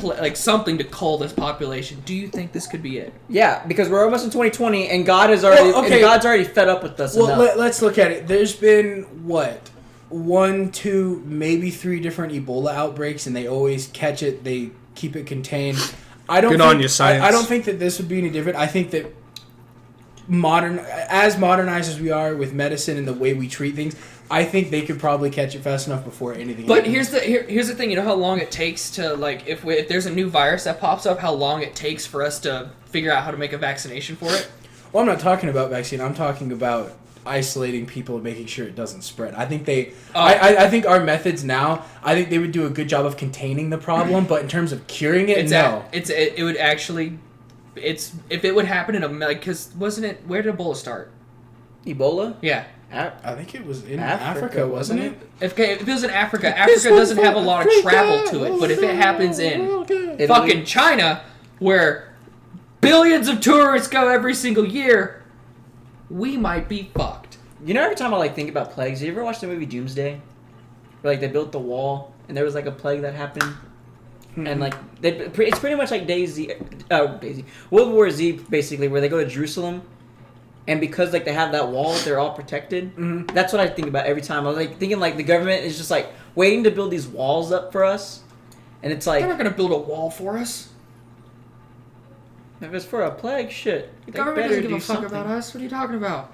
like, something to cull this population. Do you think this could be it? Yeah, because we're almost in 2020, and God is already Well, okay. and God's already fed up with us. Well, enough. let's look at it. There's been, what, 1, 2, maybe 3 different Ebola outbreaks, and they always catch it. They keep it contained. I don't Good think, on you, science. I don't think that this would be any different. I think that as modernized as we are with medicine and the way we treat things, I think they could probably catch it fast enough before anything But happens. here's the thing. You know how long it takes to, like, if there's a new virus that pops up, how long it takes for us to figure out how to make a vaccination for it? Well, I'm not talking about vaccine. I'm talking about isolating people and making sure it doesn't spread. I think they, Oh. I think our methods now, I think they would do a good job of containing the problem, but in terms of curing it, no. It would actually, if it would happen in a, like, because wasn't it, where did Ebola start? Ebola? Yeah. I think it was in Africa, Africa, wasn't it? If it was in Africa, Africa doesn't have a lot of travel to it, but if it happens in Italy? fucking China, where billions of tourists go every single year, we might be fucked. You know, every time I like think about plagues, you ever watch the movie Doomsday? Where like they built the wall, and there was like a plague that happened, and like it's pretty much like World War Z, basically, where they go to Jerusalem. And because like they have that wall, they're all protected. Mhm. That's what I think about every time. I was like thinking like the government is just like waiting to build these walls up for us, and it's like They're not gonna build a wall for us. if it's for a plague, shit. The they government better doesn't give do a fuck something. about us. What are you talking about?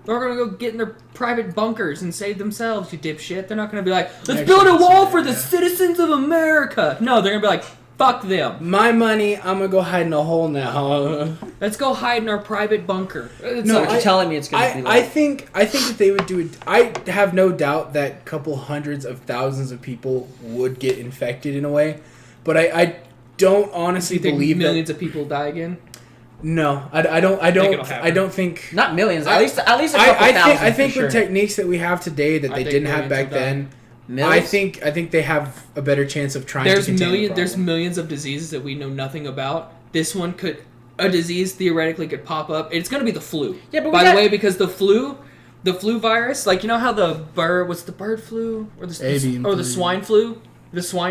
They're gonna go get in their private bunkers and save themselves, you dipshit. They're not gonna be like, let's Actually, build a that's wall a for good the idea. citizens of America. No, they're gonna be like, Fuck them. My money, I'm gonna go hide in a hole now. Let's go hide in our private bunker. It's So like- you're telling me it's gonna be I like... think that they would do it. I have no doubt that a couple hundreds of thousands of people would get infected in a way, but I don't honestly you think believe millions that. of people die again? No, I it'll happen. don't think. Not millions, at least a couple thousand. I think for with sure. techniques that we have today that I they think didn't have millions back will die. then. Millions? I think they have a better chance of trying There's to contain the there's problem. millions of diseases that we know nothing about. This one could, a disease theoretically could pop up. It's gonna be the flu. Yeah, but by the way, because the flu virus, like you know how the what's the bird flu or the Avian or the flu. swine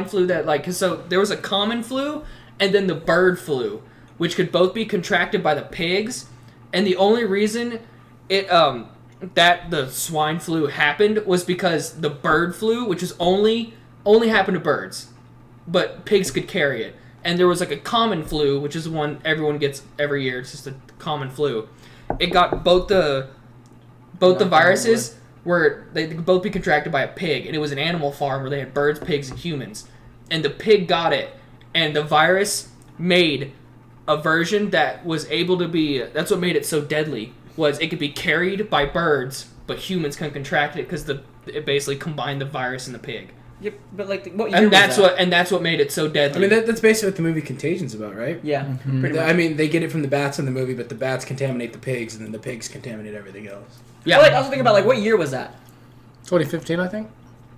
flu, that like so there was a common flu and then the bird flu, which could both be contracted by the pigs, and the only reason it that the swine flu happened was because the bird flu, which is only happened to birds, but pigs could carry it. And there was like a common flu, which is the one everyone gets every year. It's just a common flu. It got both the viruses where they could both be contracted by a pig, and it was an animal farm where they had birds, pigs, and humans. And the pig got it, and the virus made a version that was able to be. That's what made it so deadly. Was it could be carried by birds, but humans couldn't contract it because it basically combined the virus and the pig. Yeah, but like, what year And was that? that's what made it so I deadly. mean, that's basically what the movie Contagion's about, right? Yeah, pretty much. I mean, they get it from the bats in the movie, but the bats contaminate the pigs, and then the pigs contaminate everything else. yeah, But, like, I was thinking about, like, what year was that? 2015, I think.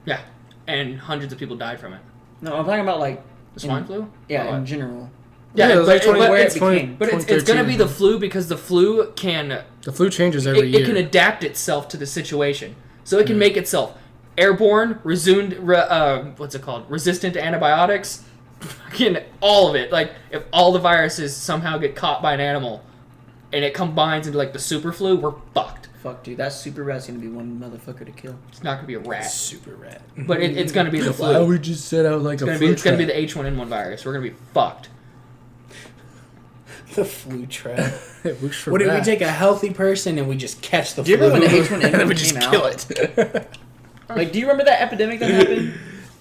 yeah, and hundreds of people died from it. No, I'm talking about, like, The swine flu. yeah, Oh, in general. yeah, it was like 20, where it it's 20 became. But it's gonna be the flu because the flu can The flu changes every year. it can adapt itself to the situation, so it can make itself airborne, resistant to antibiotics, fucking all of it. Like if all the viruses somehow get caught by an animal, and it combines into like the super flu, we're fucked. Fuck, dude, that super rat's gonna be one motherfucker to kill. It's not gonna be a rat, Super rat. but it's gonna be the Why flu. we just set out like a flu It's gonna be trap? the H1N1 virus. We're gonna be fucked. The flu trap. It works for What if we rats. take a healthy person and we just catch the Do you flu? remember when the and then we H1N1 just came kill out? it? Like, do you remember that epidemic that happened?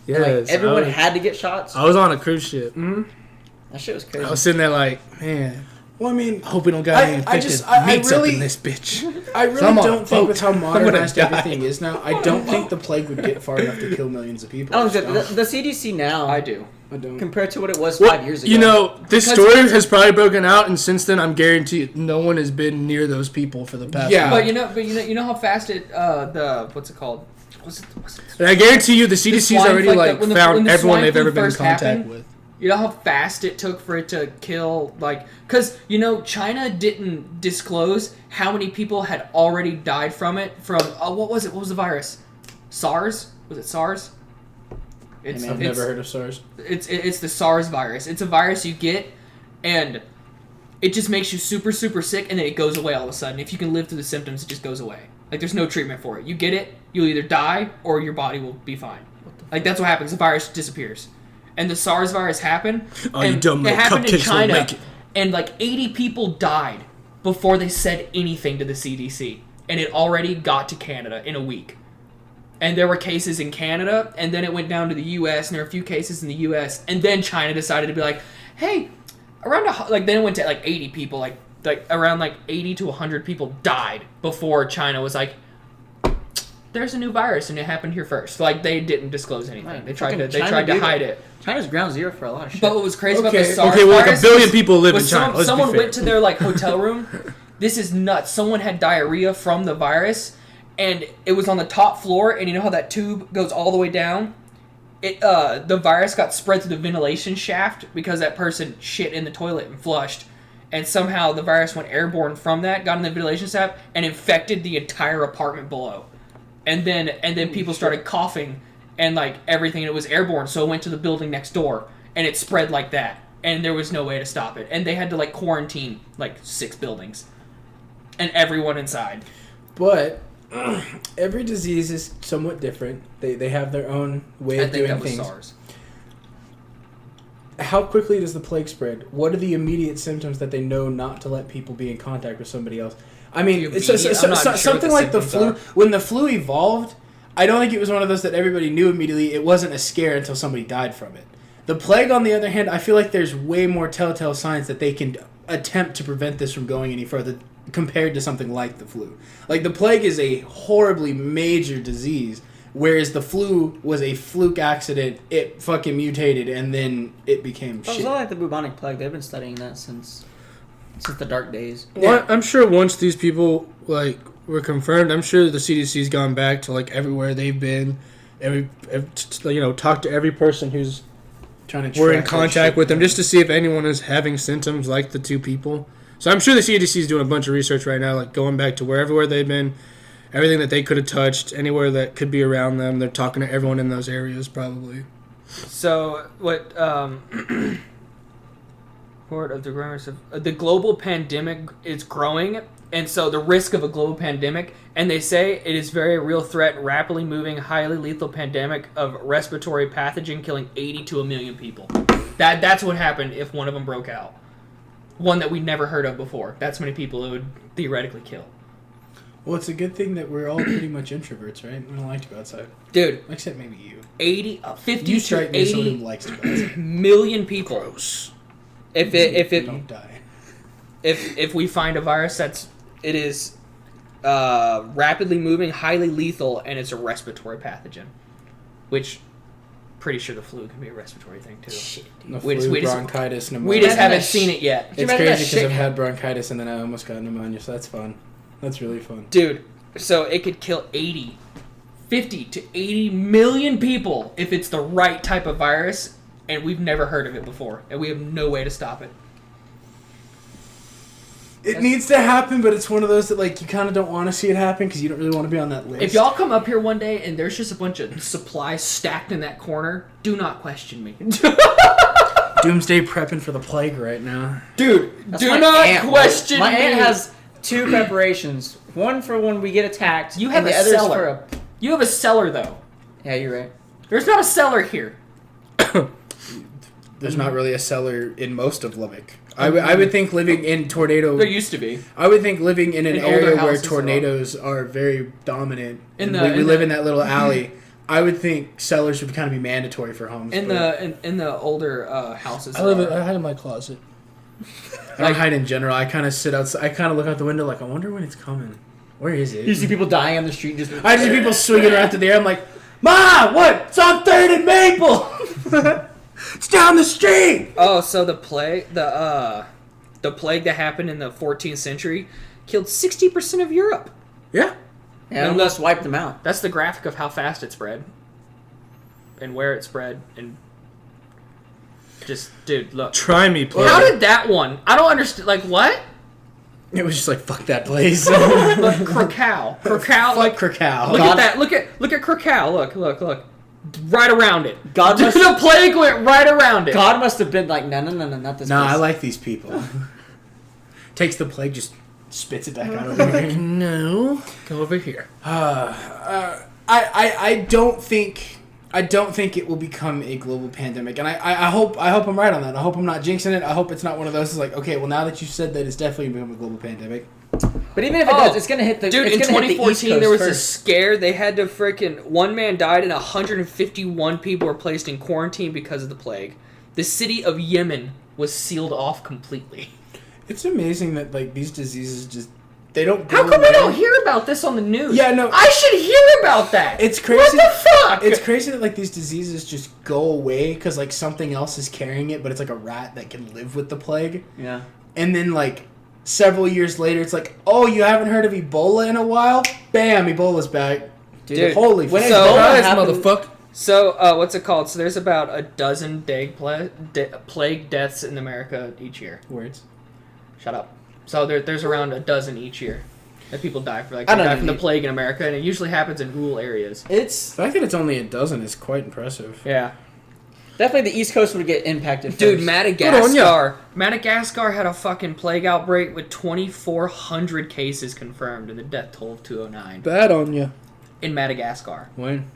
Yes, Like, everyone I was, had to get shots? I was on a cruise ship. That shit was crazy. I was sitting there like, man, Well, I mean, I hope we don't got any infected meats up in this bitch. I really So I'm on a don't think boat. with how I'm gonna modernized die. everything is now, I don't think the plague would get far enough to kill millions of people. I don't think the CDC now, I do. I don't. compared to what it was Well, 5 years ago. you know, this Because- story has probably broken out, and since then, I'm guaranteed no one has been near those people for the past. Yeah. But you know how fast it what's it called? What's it? And I guarantee you, the CDC's swine, already like, like when the found everyone swine they've flu ever been in first contact happened, with. You know how fast it took for it to kill, like, because, you know, China didn't disclose how many people had already died from it, what was it? What was the virus? SARS? Was it SARS? I've never heard of SARS. It's the SARS virus. It's a virus you get, and it just makes you super, super sick, and then it goes away all of a sudden. If you can live through the symptoms, it just goes away. Like, there's no treatment for it. You get it, you'll either die, or your body will be fine. Like, that's what happens. The virus disappears. And the SARS virus happened. Oh, you and dumb it little happened in cupcakes won't China, make it. and like 80 people died before they said anything to the CDC. And it already got to Canada in a week. And there were cases in Canada, and then it went down to the U.S., and there were a few cases in the U.S., and then China decided to be like, hey, then it went to like 80 people, like around like 80 to 100 people died before China was like, there's a new virus, and it happened here first. Like, they didn't disclose anything. Right. They tried Fucking to China, dude. hide it. China's ground zero for a lot of shit. But what was crazy about the Okay, SARS Okay, well, like virus a billion was- people live in was China. Let's someone be fair. went to their like hotel room. This is nuts. Someone had diarrhea from the virus, and it was on the top floor. And you know how that tube goes all the way down? The virus got spread through the ventilation shaft because that person shit in the toilet and flushed, and somehow the virus went airborne from that, got in the ventilation shaft, and infected the entire apartment below. And then people started coughing and like everything, and it was airborne, so it went to the building next door, and it spread like that, and there was no way to stop it, and they had to like quarantine like 6 buildings, and everyone inside. But every disease is somewhat different. They have their own way I of think doing that was things. SARS. How quickly does the plague spread? What are the immediate symptoms that they know not to let people be in contact with somebody else? I mean, The it's immediate- I'm not sure what something the like the symptoms flu. When the flu evolved, I don't think it was one of those that everybody knew immediately. It wasn't a scare until somebody died from it. The plague, on the other hand, I feel like there's way more telltale signs that they can attempt to prevent this from going any further compared to something like the flu. Like, the plague is a horribly major disease, whereas the flu was a fluke accident. It fucking mutated, and then it became It's shit. not like the bubonic plague. They've been studying that since the dark days. Well, I'm sure once these people like were confirmed, I'm sure the CDC's gone back to like everywhere they've been, talked to every person who's Trying to we're in track that contact shit with them down. just to see if anyone is having symptoms like the two people. So I'm sure the CDC is doing a bunch of research right now, like going back to everywhere they've been, everything that they could have touched, anywhere that could be around them. They're talking to everyone in those areas probably. So what? Report of the rumors of the global pandemic is growing, and so the risk of a global pandemic, and they say it is very real threat, rapidly moving, highly lethal pandemic of respiratory pathogen, killing 80 to 1 million people. That's what happened if one of them broke out. One that we'd never heard of before. That's many people it would theoretically kill. Well, it's a good thing that we're all pretty much introverts, right? We don't like to go outside. Dude, Except maybe you. 50 You to strike me as someone who 80 likes to go outside. million people. Gross. If it Don't die. if we find a virus it is rapidly moving, highly lethal, and it's a respiratory pathogen, which pretty sure the flu can be a respiratory thing too. Shit. The We flu, just- bronchitis, pneumonia. We just Imagine haven't that seen it yet, It's imagine crazy that because shit- I've had bronchitis and then I almost got pneumonia, so that's fun. That's really fun. dude. So it could kill 50 to 80 million people if it's the right type of virus, and we've never heard of it before, and we have no way to stop it. It needs to happen, but it's one of those that like you kind of don't want to see it happen because you don't really want to be on that list. If y'all come up here one day and there's just a bunch of supplies stacked in that corner, do not question me. Doomsday prepping for the plague right now. Dude, That's do my not aunt, question my me. aunt has 2 preparations. One for when we get attacked. You have and the a other's cellar. for a. You have a cellar, though. Yeah, you're right. There's not a cellar here. There's not really a cellar in most of Lubbock. I would think living in tornado. There used to be. I would think living in an In older area where houses, tornadoes are very dominant. In and the- we in live the- in that little alley. I would think cellars would kind of be mandatory for homes. In but the houses. I hide in my closet. I don't hide in general. I kind of sit outside. I kind of look out the window like, I wonder when it's coming. Where is it? You see people dying on the street just. I see people swinging around through the air. I'm like, Ma, what? It's on 3rd and Maple. It's down the street. Oh, so the plague that happened in the 14th century killed 60% of Europe. Yeah. Yeah, almost wiped them out. That's the graphic of how fast it spread, and where it spread, and just dude, look. Try me, please. How did that one? I don't understand. Like what? It was just like, fuck that place. Like Krakow, like Krakow. look God- at that. Look at Krakow. Look. Right around it. God must- the plague went right around it. God must have been like, no, not this. No, place. I like these people. Takes the plague, just spits it back out over here. No. Go over here. I don't think it will become a global pandemic, and I hope I'm right on that. I hope I'm not jinxing it. I hope it's not one of those. It's like, okay, well, now that you said that, it's definitely gonna become a global pandemic. But even if it does, it's gonna hit the. Dude, it's in gonna hit the East 2014 Coast there was a first. scare. They had to one man died and 151 people were placed in quarantine because of the plague. The city of Yemen was sealed off completely. It's amazing that like these diseases just they don't. How go come we away. don't hear about this on the news? Yeah, no. I should hear about that. It's crazy. What the fuck? It's crazy that like these diseases just go away because like something else is carrying it, but it's like a rat that can live with the plague. Yeah. And then like several years later, it's like, oh, you haven't heard of Ebola in a while? Bam, Ebola's back. Dude, Holy when fuck. So- Ebola Guys, happened- motherfucker. So, what's it called? So there's about a dozen plague deaths in America each year. Words. Shut up. So there's around a dozen each year that people die for I don't die from the need- plague in America, and it usually happens in rural areas. It's The fact that it's only a dozen is quite impressive. Yeah. definitely the East Coast would get impacted. Dude, first. Madagascar had a fucking plague outbreak with 2,400 cases confirmed and the death toll of 209 Bad on you. in Madagascar. When?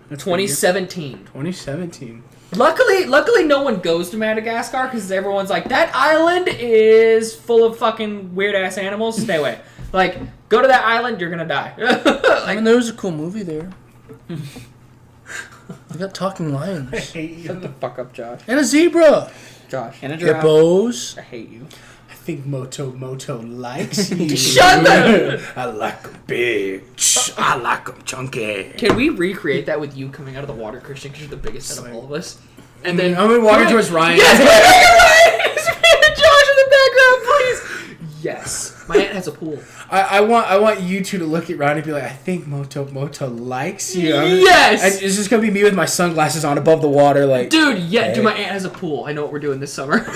That's pretty good. 2017. 2017. Luckily, no one goes to Madagascar because everyone's like, that island is full of fucking weird ass animals. Stay away. Like, go to that island, you're gonna die. I mean, there was a cool movie there. We got talking lions. Shut the fuck up, Josh. And a zebra. Josh. And a giraffe. Hippos. I hate you. I think Moto likes you. Shut the. I like 'em big. I like 'em chunky. Can we recreate that with you coming out of the water, Christian? Because you're the biggest out of all of us. And then I'm gonna walk towards Ryan. Yes, Josh in the background, please. Yes, my aunt has a pool. I want you two to look at Ryan and be like, I think Moto likes you. Yes! It's just gonna be me with my sunglasses on above the water, like. Dude, yeah, Hey. dude, my aunt has a pool. I know what we're doing this summer.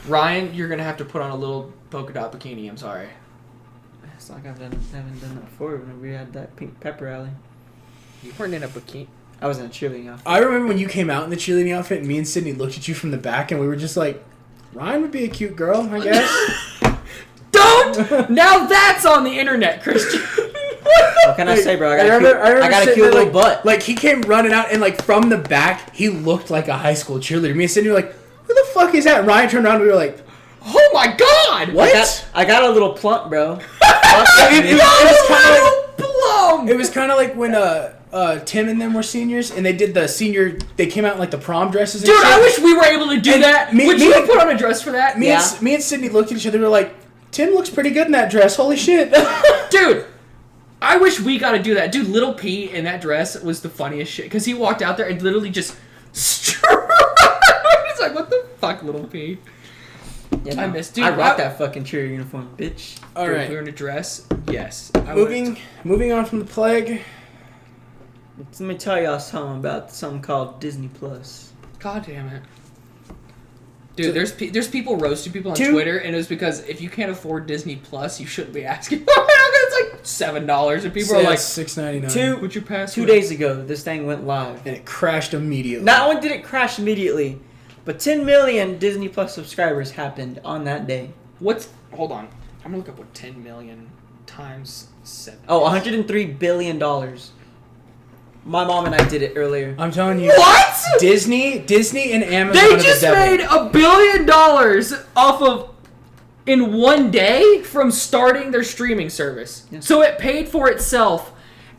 Ryan, you're gonna have to put on a little polka dot bikini. I'm sorry. It's like haven't done that before when we had that pink pepper alley. You weren't in a bikini. I was in a cheerleading outfit. I remember when you came out in the cheerleading outfit, and me and Sydney looked at you from the back, and we were just like, Ryan would be a cute girl, I guess. Don't! Now that's on the internet, Christian. What can I say, bro? I got a sitting cute there, little like, butt. Like, he came running out, and like from the back, he looked like a high school cheerleader. Me and Sydney were like, who the fuck is that? And Ryan turned around, and we were like, Oh my god! what? I got a little plump, bro. It was kind of like when Tim and them were seniors, and they did they came out in like the prom dresses and Dude, shit. I wish we were able to do And that. me- Would me- you have put on a dress for that? Me and Sydney looked at each other, we were like, Tim looks pretty good in that dress, holy shit. Dude, I wish we got to do that. Dude, Little P in that dress was the funniest shit. Because he walked out there and literally just... He's like, what the fuck, Little P? Yeah, I no. missed- dude, I rocked I- that fucking cheer uniform, bitch. Dude, Alright. if we were in a dress, yes. I would've- Moving on from the plague. Let me tell y'all something about something called Disney Plus. God damn it. Dude, there's people roasting people on Two- Twitter, and it was because if you can't afford Disney Plus, you shouldn't be asking for it. It's like $7, and people are like, $6.99. "What's your password?" 2 days ago, this thing went live. And it crashed immediately. Not only did it crash immediately, but 10 million Disney Plus subscribers happened on that day. Hold on. I'm gonna look up what 10 million times 7. Oh, $103 billion. My mom and I did it earlier. I'm telling you. What? Disney and Amazon They are the just devil. made $1 billion off of in one day from starting their streaming service. Yeah. So it paid for itself,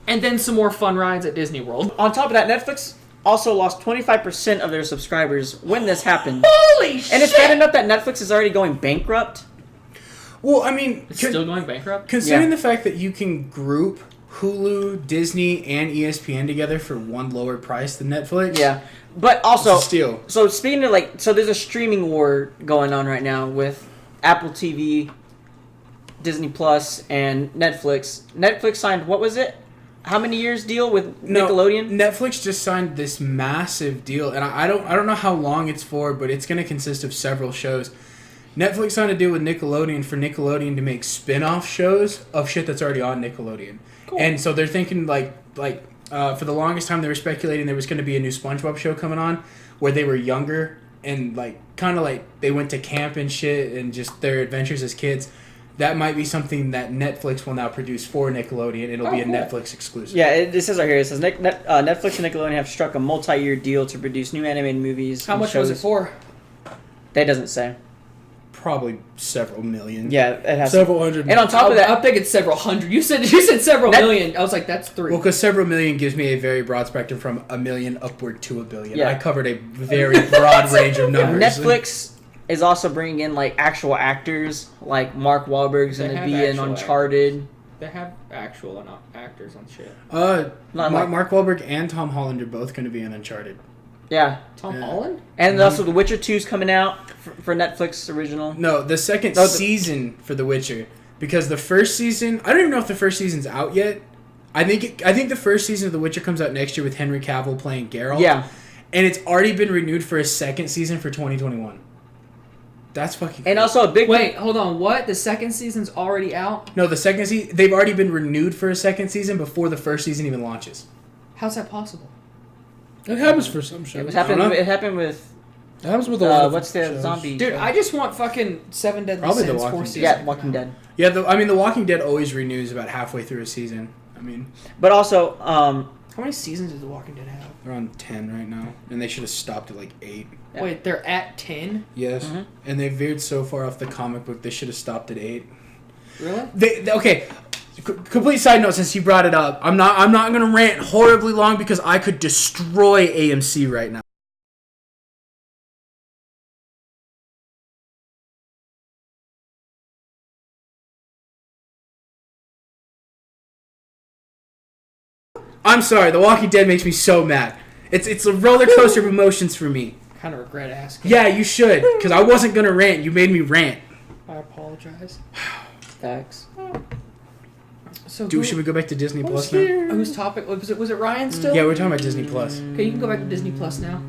and then some more fun rides at Disney World. On top of that, Netflix also lost 25% of their subscribers when this happened. Holy shit! And it's bad enough that Netflix is already going bankrupt. Well, I mean, It's still going bankrupt. considering Yeah. the fact that you can group Hulu, Disney, and ESPN together for one lower price than Netflix. Yeah. But also, It's a steal. so speaking of so there's a streaming war going on right now with Apple TV, Disney Plus, and Netflix. Netflix signed, what was it? How many years deal with Nickelodeon? Netflix just signed this massive deal, and I don't know how long it's for, but it's going to consist of several shows. Netflix signed a deal with Nickelodeon for Nickelodeon to make spin-off shows of shit that's already on Nickelodeon. Cool. And so they're thinking for the longest time they were speculating there was going to be a new SpongeBob show coming on where they were younger and kind of they went to camp and shit and just their adventures as kids. That might be something that Netflix will now produce for Nickelodeon. It'll be a cool. Netflix exclusive. Yeah, it says right here. It says Netflix and Nickelodeon have struck a multi-year deal to produce new animated movies. How and much was it shows. for? That doesn't say. Probably several million. Yeah, it has. Several hundred. And on top of that, I'm thinking several hundred. You said several million. I was like, that's 3. Well, because several million gives me a very broad spectrum from $1 million upward to $1 billion. Yeah. I covered a very broad range of numbers. Netflix is also bringing in actual actors, like Mark Wahlberg's They going to have be in actual Uncharted. They have actual actors on shit. Not like- Mark Wahlberg and Tom Holland are both going to be in Uncharted. Yeah, Tom Yeah. Holland? and also The Witcher 2's coming out for Netflix original. No, the second season for The Witcher, because the first season, I don't even know if the first season's out yet. I think the first season of The Witcher comes out next year with Henry Cavill playing Geralt. Yeah, and it's already been renewed for a second season for 2021. That's fucking. and cool. also a big Wait, hold on. What? The second season's already out? No, the second season, they've already been renewed for a second season before the first season even launches. How's that possible? It happens for some It shows. was It happening. I don't know. It happened with happens with a lot of what's the shows. zombie? Dude, show? I just want fucking 7 Deadly Probably The Sins Walking 4 Dead. seasons. Yeah, Walking Dead. Yeah, The Walking Dead always renews about halfway through a season. I mean, But also, How many seasons does The Walking Dead have? they're on 10 right now, and they should have stopped at 8. Yeah. Wait, they're at 10? Yes, Mhm. and they veered so far off the comic book, they should have stopped at 8. Really? Okay, Complete side note, since you brought it up, I'm not gonna rant horribly long because I could destroy AMC right now. I'm sorry, The Walking Dead makes me so mad. It's a roller coaster of emotions for me. Kind of regret asking. Yeah, you should, because I wasn't gonna rant. You made me rant. I apologize. Facts. So Should we go back to Disney Plus now? Whose topic was it? Was it Ryan still? Yeah, we're talking about Disney Plus. Okay, you can go back to Disney Plus now.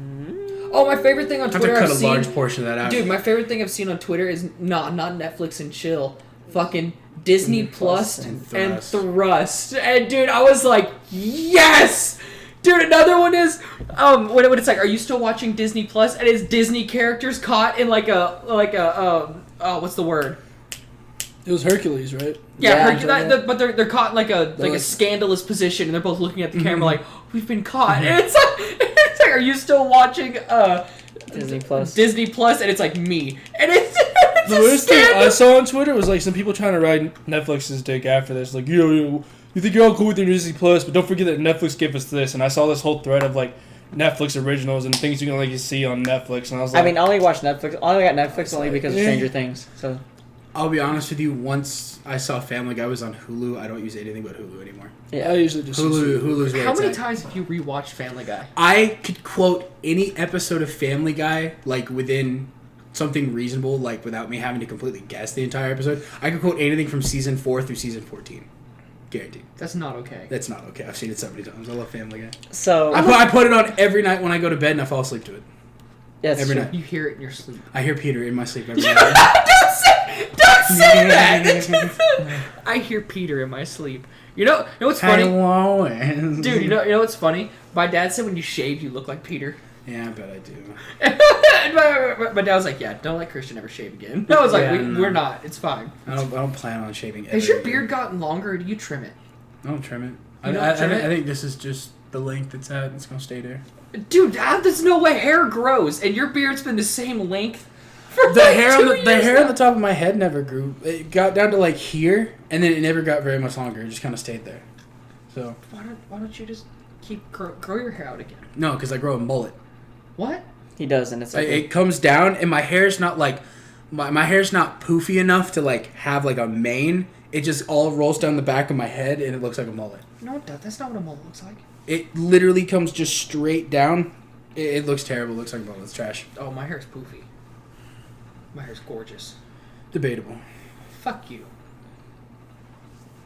Oh, my favorite thing on I have Twitter to cut I've a seen, large portion of that out. dude. My favorite thing I've seen on Twitter is not Netflix and chill, fucking Disney Plus and Thrust. And dude, I was like, yes. Dude, another one is what it's like. Are you still watching Disney Plus? And it's Disney characters caught in like a what's the word? It was Hercules, right? Yeah, but they're caught in like a scandalous position, and they're both looking at the camera like, we've been caught. And it's like, are you still watching Disney Plus? Disney Plus, and it's like me, and it's The worst thing I saw on Twitter was like some people trying to ride Netflix's dick after this. Like, you think you're all cool with your Disney Plus, but don't forget that Netflix gave us this. And I saw this whole thread of like Netflix originals and things you can like see on Netflix, and I was like, I mean, I only watch Netflix. I only got Netflix only because of Stranger Things. So I'll be honest with you. Once I saw Family Guy was on Hulu, I don't use anything but Hulu anymore. yeah, I usually just Hulu's where How it's many at. times have you rewatched Family Guy? I could quote any episode of Family Guy like within something reasonable, like without me having to completely guess the entire episode. I could quote anything from season 4 through season 14. Guaranteed. That's not okay. That's not okay. I've seen it so many times. I love Family Guy. so I put it on every night when I go to bed and I fall asleep to it. yeah, it's every true. night. You hear it in your sleep. I hear Peter in my sleep every night. Don't say that. I hear Peter in my sleep. You know what's funny? Dude, you know what's funny? My dad said when you shave, you look like Peter. Yeah, I bet I do. And my dad was like, "Yeah, don't let Christian ever shave again." I was like, Yeah, we're not. It's fine. I don't plan on shaving. Has your beard gotten longer, or do you trim it? I don't trim it. You don't I trim it? think this is just the length it's at. It's gonna stay there. Dude, there's no way hair grows, and your beard's been the same length for The like hair 2 on the years hair now. on the top of my head never grew. It got down to like here, and then it never got very much longer. It just kind of stayed there. So Why don't you just grow your hair out again? no, because I grow a mullet. What? He does, and it's like It comes down, and my hair's not like my hair's not poofy enough to like have like a mane. It just all rolls down the back of my head, and it looks like a mullet. No, that's not what a mullet looks like. It literally comes just straight down. It looks terrible. It looks like a mullet. It's trash. Oh, my hair's poofy. My hair's gorgeous. Debatable. Fuck you.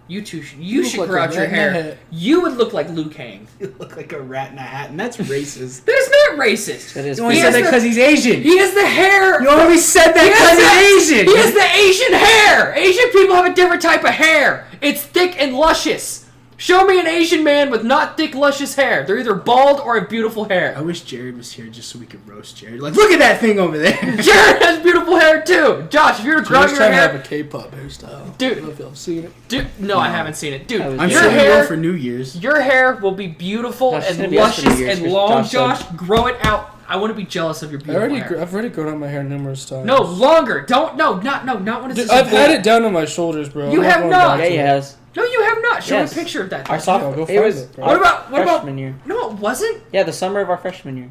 You two should look grow like out a your rat in a hair. hat. You would look like Liu Kang. You look like a rat in a hat, and that's racist. That is not racist. that is. You only He said has that the- because he's Asian. He has the hair. You only said that He because has he's Asian. He has the Asian hair. Asian people have a different type of hair. It's thick and luscious. Show me an Asian man with not thick, luscious hair. They're either bald or have beautiful I hair. wish Jared was here just so we could roast Jared. Like, look at that thing over there. Jared has beautiful hair too. Josh, if you were to grow your hair, a K-pop hairstyle. Dude. I don't know if y'all have seen it. dude, no, I haven't seen it, dude. I was- I'm your sure we will hair, for New Year's. your hair will be beautiful Josh, it's and gonna be us for New luscious Year's, and 'cause long. Josh Josh, grow it out. I want to be jealous of your beautiful hair. I've already grown out my hair numerous times. No, longer. Not when it's just I've had bull. it down on my shoulders, bro. You I'm have going not. back Yeah, to he it. has. No, you have not. Show Yes. me a picture of that. Our Josh. sophomore. go It find was it, bro. What about freshman year? No, it wasn't. Yeah, the summer of our freshman year.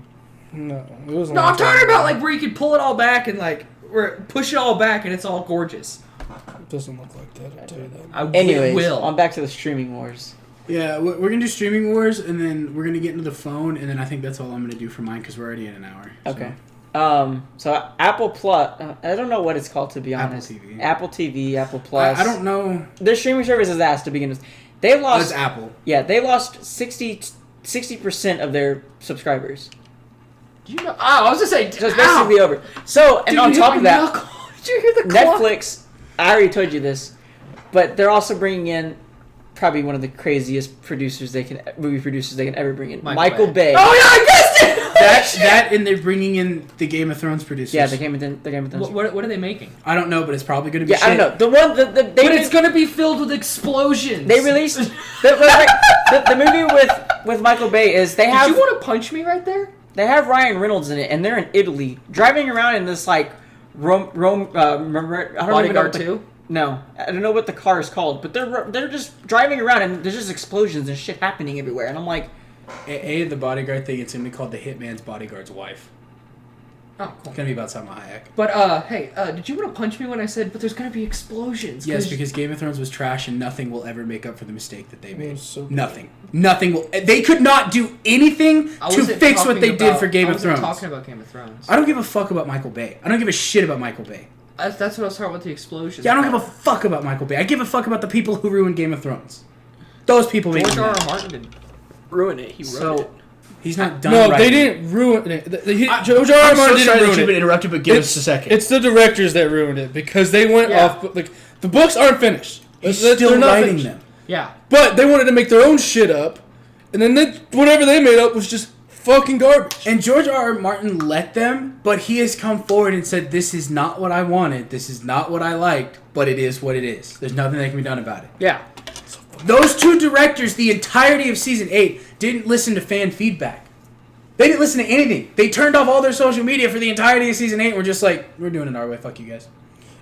No, it was. a No, long I'm talking time about ago. like where you could pull it all back and like where push it all back and it's all gorgeous. It doesn't look like that. I'll tell you that. I Anyways, will. on back to the streaming wars. Yeah, we're gonna do streaming wars, and then we're gonna get into the phone, and then I think that's all I'm gonna do for mine because we're already in an hour. so. Okay. So Apple Plus, I don't know what it's called to be Apple honest. TV. Apple TV, Apple Plus. I don't know. Their streaming service is ass to begin with. They Oh, lost. it's Apple. Yeah, they lost 60% of their subscribers. Do you know? Oh, I was just saying. So it's basically over. So and Dude, on you top hit of my that, knuckle. Did you hear the clock? Netflix. I already told you this, but they're also bringing in probably one of the craziest movie producers they can ever bring in, Michael Bay. Oh yeah, I guessed it. That and they're bringing in the Game of Thrones producers. Yeah, the Game of Thrones. What are they making? I don't know, but it's probably gonna be. Yeah, I don't know. The one they But it's gonna be filled with explosions. they released the movie with Michael Bay is they Did have you want to punch me right there? they have Ryan Reynolds in it, and they're in Italy driving around in this like I don't even know Bodyguard what the- 2? No, I don't know what the car is called, but they're just driving around and there's just explosions and shit happening everywhere, and I'm like, The bodyguard thing, it's gonna be called the Hitman's Bodyguard's Wife. Oh, cool. It's gonna be about Salma Hayek. But hey, did you want to punch me when I said, "But there's gonna be explosions"? Yes, because Game of Thrones was trash, and nothing will ever make up for the mistake that they It made. was so good. Nothing will. They could not do anything I to wasn't fix what talking they did about- for Game I of wasn't Thrones. talking about Game of Thrones. I don't give a fuck about Michael Bay. I don't give a shit about Michael Bay. That's what I was talking about, the explosions. Yeah, I don't give a fuck about Michael Bay. I give a fuck about the people who ruined Game of Thrones. Those people make George me R. mad. R. Martin didn't ruin it. He wrote So- it. He's not done. No, they writing. didn't ruin it. George R. R. I'm Martin so sorry didn't that ruin you've been it. interrupted, but give us a second. It's the directors that ruined it because they went Yeah. off. Like the books aren't finished. He's They're still not writing finished. them. Yeah. But they wanted to make their own shit up, and then whatever they made up was just fucking garbage. And George R. R. Martin let them, but he has come forward and said, "This is not what I wanted. This is not what I liked. But it is what it is. There's nothing that can be done about it." Yeah. Those two directors, the entirety of season 8, didn't listen to fan feedback. They didn't listen to anything. They turned off all their social media for the entirety of season 8 and were just like, "We're doing it our way, fuck you guys."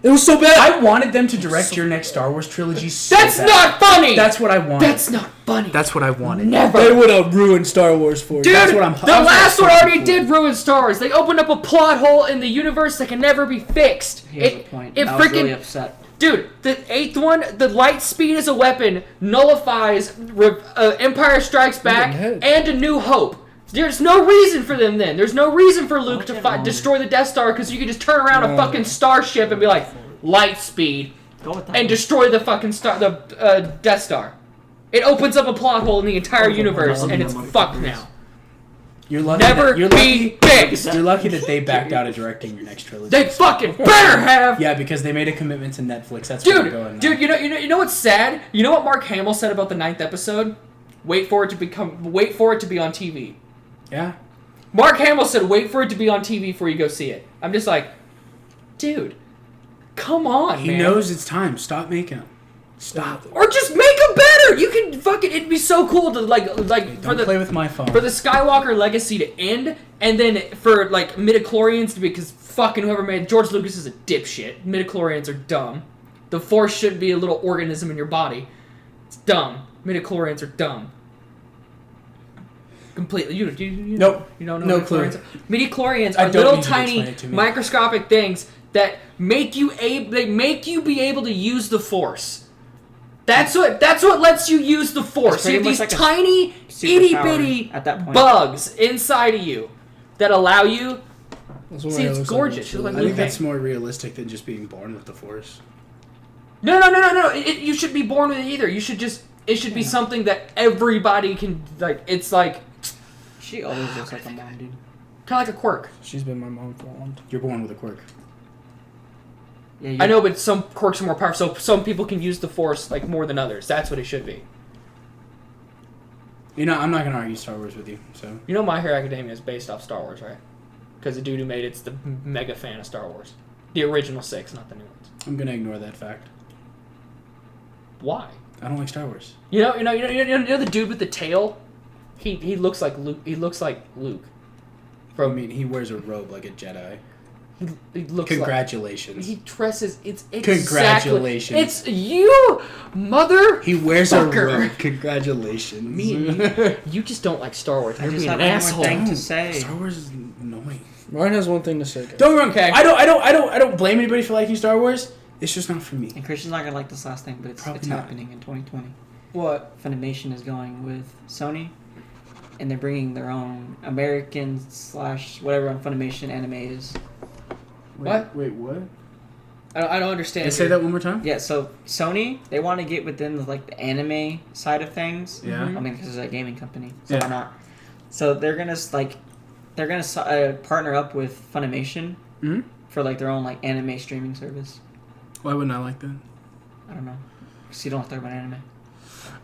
It was so bad. I wanted them to direct your next Star Wars trilogy so That's bad. not funny. That's what I wanted. That's not funny. That's what I wanted. Never. They would have ruined Star Wars for you. Dude, That's what I'm- the that's what last I'm one already hoping for. did ruin Star Wars. They opened up a plot hole in the universe that can never be fixed. here's the point. It I was freaking really upset. Dude, the 8th one, the light speed as a weapon nullifies Empire Strikes Back head. and A New Hope. There's no reason for them then. There's no reason for Luke to Okay, destroy the Death Star because you can just turn around a fucking starship and be like, light speed, Go with that. and destroy the fucking Death Star. It opens up a plot hole in the entire universe, and it's fucked now. You're lucky. Never you're be lucky. fixed. You're lucky that they backed out of directing your next trilogy. They fucking better have. Yeah, because they made a commitment to Netflix. That's where we're going. Dude, you know what's sad? You know what Mark Hamill said about the 9th episode? Wait for it to be on TV. Yeah. Mark Hamill said, "Wait for it to be on TV before you go see it." I'm just like, dude, come on, He man. knows it's time. Stop making them. Stop. Or just make them better. You can fucking. It'd be so cool to like Don't play with my phone. for the Skywalker legacy to end, and then for like midichlorians to be, because fucking whoever made George Lucas is a dipshit. Midichlorians are dumb. The Force shouldn't be a little organism in your body. It's dumb. Midichlorians are dumb. Completely. You Nope. You don't know No what clue. midichlorians are? Midichlorians I are don't little need you to tiny explain it to me. microscopic things that make you be able to use the Force. That's what lets you use the Force. pretty You have these much like a tiny, itty bitty at that point. bugs inside of you that allow you. That's what See, it it's looks gorgeous. Like. It looks I like think Luke. that's more realistic than just being born with the Force. No. You should be born with it either. You should just. It should be something that everybody can like. It's like She always looks like a mom, dude. kind of like a quirk. She's been my mom for a long time. You're born with a quirk. Yeah, I know, but some quirks are more powerful. So some people can use the Force like more than others. That's what it should be. You know, I'm not gonna argue Star Wars with you. So You know, My Hero Academia is based off Star Wars, right? Because the dude who made it's the mega fan of Star Wars, the original 6, not the new ones. I'm gonna ignore that fact. Why? I don't like Star Wars. You know the dude with the tail. He looks like Luke. He looks like Luke. I mean, he wears a robe like a Jedi. He looks Congratulations. like he dresses. It's Congratulations. Exactly, it's you, mother. He wears fucker. a robe. Congratulations. Me. You just don't like Star Wars. I You're just being have an one more asshole. thing to say. Star Wars is annoying. Ryan has one thing to say. Guys. Don't get me wrong. Okay. I don't blame anybody for liking Star Wars. It's just not for me. And Christian's not gonna like this last thing, but it's Probably not. happening in 2020. What? Funimation is going with Sony, and they're bringing their own American / whatever on Funimation anime is. What? Wait, what? I don't understand. Say that one more time. Yeah, so Sony, they want to get within the anime side of things. Yeah. Mhm. I mean, because it's a gaming company, so Yeah. why not? So they're gonna partner up with Funimation Hmm? for their own anime streaming service. Why wouldn't I like that? I don't know, because you don't have to talk about anime.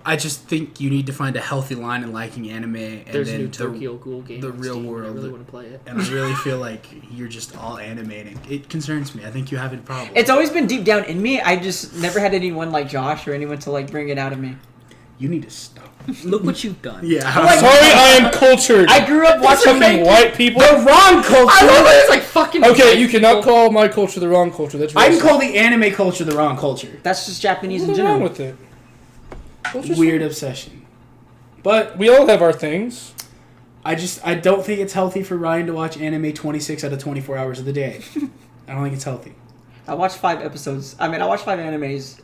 I just think you need to find a healthy line in liking anime and There's a then new Tokyo Ghoul game. the on real Steam, and world. I really want to play it. And I really feel like you're just all animating. It concerns me. I think you have a problem. It's always been deep down in me. I just never had anyone like Josh or anyone to bring it out of me. You need to stop Look what you've done. Yeah. Like- Sorry, I am cultured. I grew up watching Fucking white people. The wrong culture. I love it. It's like fucking. Okay, you cannot call my culture the wrong culture. That's I can racist. call the anime culture the wrong culture. That's just Japanese in What's wrong general. with it? Culture's Weird obsession. But We all have our things. I don't think it's healthy for Ryan to watch anime 26 out of 24 hours of the day. I don't think it's healthy. I watched 5 episodes. I watched 5 animes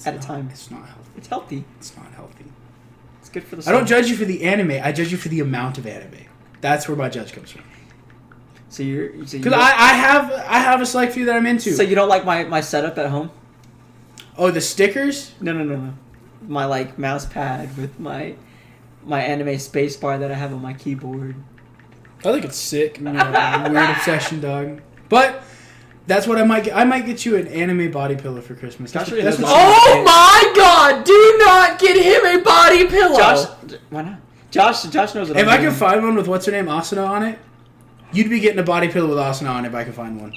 at a time. It's not healthy. It's healthy. It's not healthy. It's good for the I soul. don't judge you for the anime. I judge you for the amount of anime. That's where my judge comes from. So you Because I have a select few that I'm into. So you don't like my setup at home? Oh, the stickers? No. My like mouse pad with my anime space bar that I have on my keyboard. I think it's sick. Yeah, weird obsession, dog. But that's what I might get. I might get you an anime body pillow for Christmas. That's Josh what already Oh my God! Do not get him a body pillow. Josh, why not? Josh knows what If I'm I doing. can find one with what's her name, Asuna on it, you'd be getting a body pillow with Asuna on it if I can find one.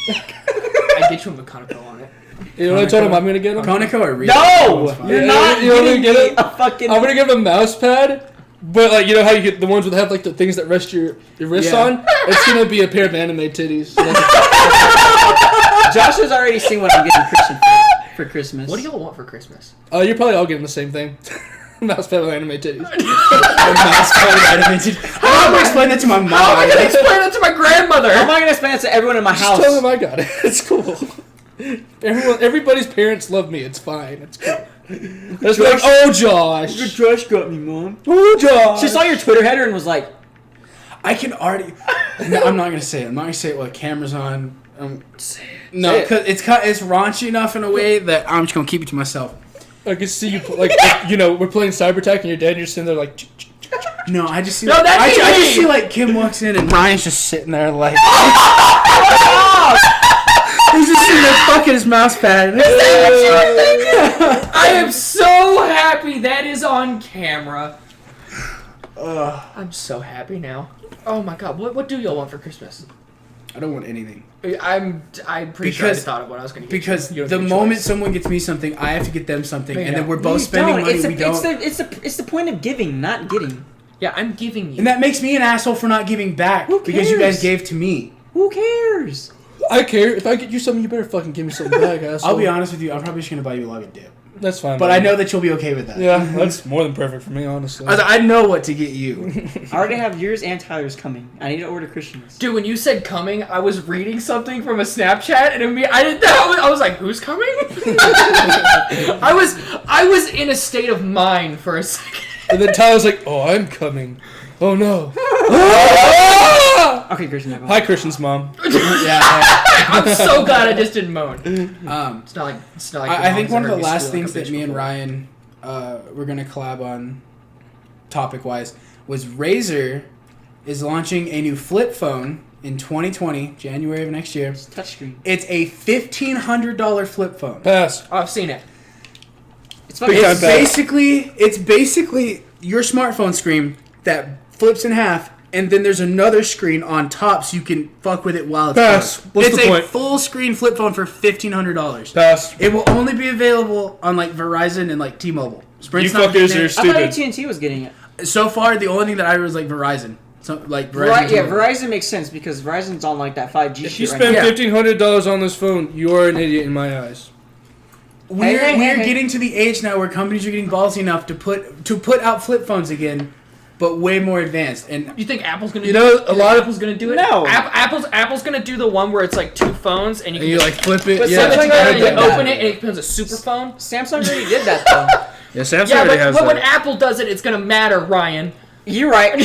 I get you a Kaneko on it. You know what I told him I'm gonna get him? Koneko or Rita? No! One's fine. You're Yeah, not you want me to getting get me it? a fucking... I'm gonna give him a mouse pad, but like you know how you get the ones that have like the things that rest your wrists Yeah. on. It's gonna be a pair of anime titties. So Josh has already seen what I'm getting Christian for Christmas. What do y'all want for Christmas? you're probably all getting the same thing. Mouse pad with anime titties. A mouse pad with animated. How am I explain that to my mom? How am I gonna explain that to my grandmother? How am I going to explain it to everyone in my Just house? tell them I got it. It's cool. Everybody's parents love me. It's fine. It's cool. It's like, oh Josh, Josh got me, Mom. oh Josh. She saw your Twitter header and was like, I can already. No, I'm not gonna say it. I'm not gonna say it while the camera's on. No, Say it. because it's raunchy enough in a way that I'm just gonna keep it to myself. I can see you like you know we're playing Cybertech and your dad and you're sitting there like. No, I just see. No, like, that's I just me! see like Kim walks in and Ryan's just sitting there like. He's just sitting there fucking his mouse pad. I am so happy that is on camera. I'm so happy now. Oh my God! What do y'all want for Christmas? I don't want anything. I'm pretty sure I Because- thought of what I was gonna get. Because You don't the get a moment choice. someone gets me something, I have to get them something, There you and then go. we're both spending money we don't. It's the point of giving, not getting. Yeah, I'm giving you. And that makes me an asshole for not giving back Who because you guys cares? gave to me. Who cares? I care. If I get you something, you better fucking give me something back, asshole. I'll be honest with you, I'm probably just gonna buy you a log of dip. That's fine. But man. I know that you'll be okay with that. Yeah, that's more than perfect for me, honestly. I know what to get you. I already have yours and Tyler's coming. I need to order Christians. Dude, when you said coming, I was reading something from a Snapchat, and I was like, "Who's coming?" I was in a state of mind for a second. And then Tyler's like, "Oh, I'm coming. Oh no." Okay, Christian, never. Hi, Christian's mom. Yeah. I'm so glad I just didn't moan. It's It's not like I think your one of mom's the ever last made things school like that a me bitch and before. Ryan were gonna collab on, topic wise, was Razer is launching a new flip phone in 2020, January of next year. It's touchscreen. It's a $1,500 flip phone. Pass. Oh, I've seen it. It's fucking. Big time It's bad. basically your smartphone screen that flips in half, and then there's another screen on top so you can fuck with it while it's Pass. on. What's It's the a point? full screen flip phone for $1,500. Pass. It will only be available on like Verizon and like T-Mobile. Sprint's You not fuckers getting are it. I thought stupid. AT&T was getting it. So far, the only thing that I was like Verizon. So like Verizon. Right, yeah, T-Mobile. Verizon makes sense because Verizon's on like that 5G If shit you right spend now. $1,500 on this phone, you are an idiot in my eyes. We're Hey. getting to the age now where companies are getting ballsy enough to put out flip phones again, but way more advanced. And You think Apple's gonna? You do know, it? a lot of- Apple's gonna do it. No. Apple's gonna do the one where it's like two phones and you And can you like flip it. But Yeah. Samsung and already you did that. open it and it becomes a super phone. Samsung already did that though. Yeah, Samsung Yeah, already has but when that. Apple does it, it's gonna matter, Ryan. You're right.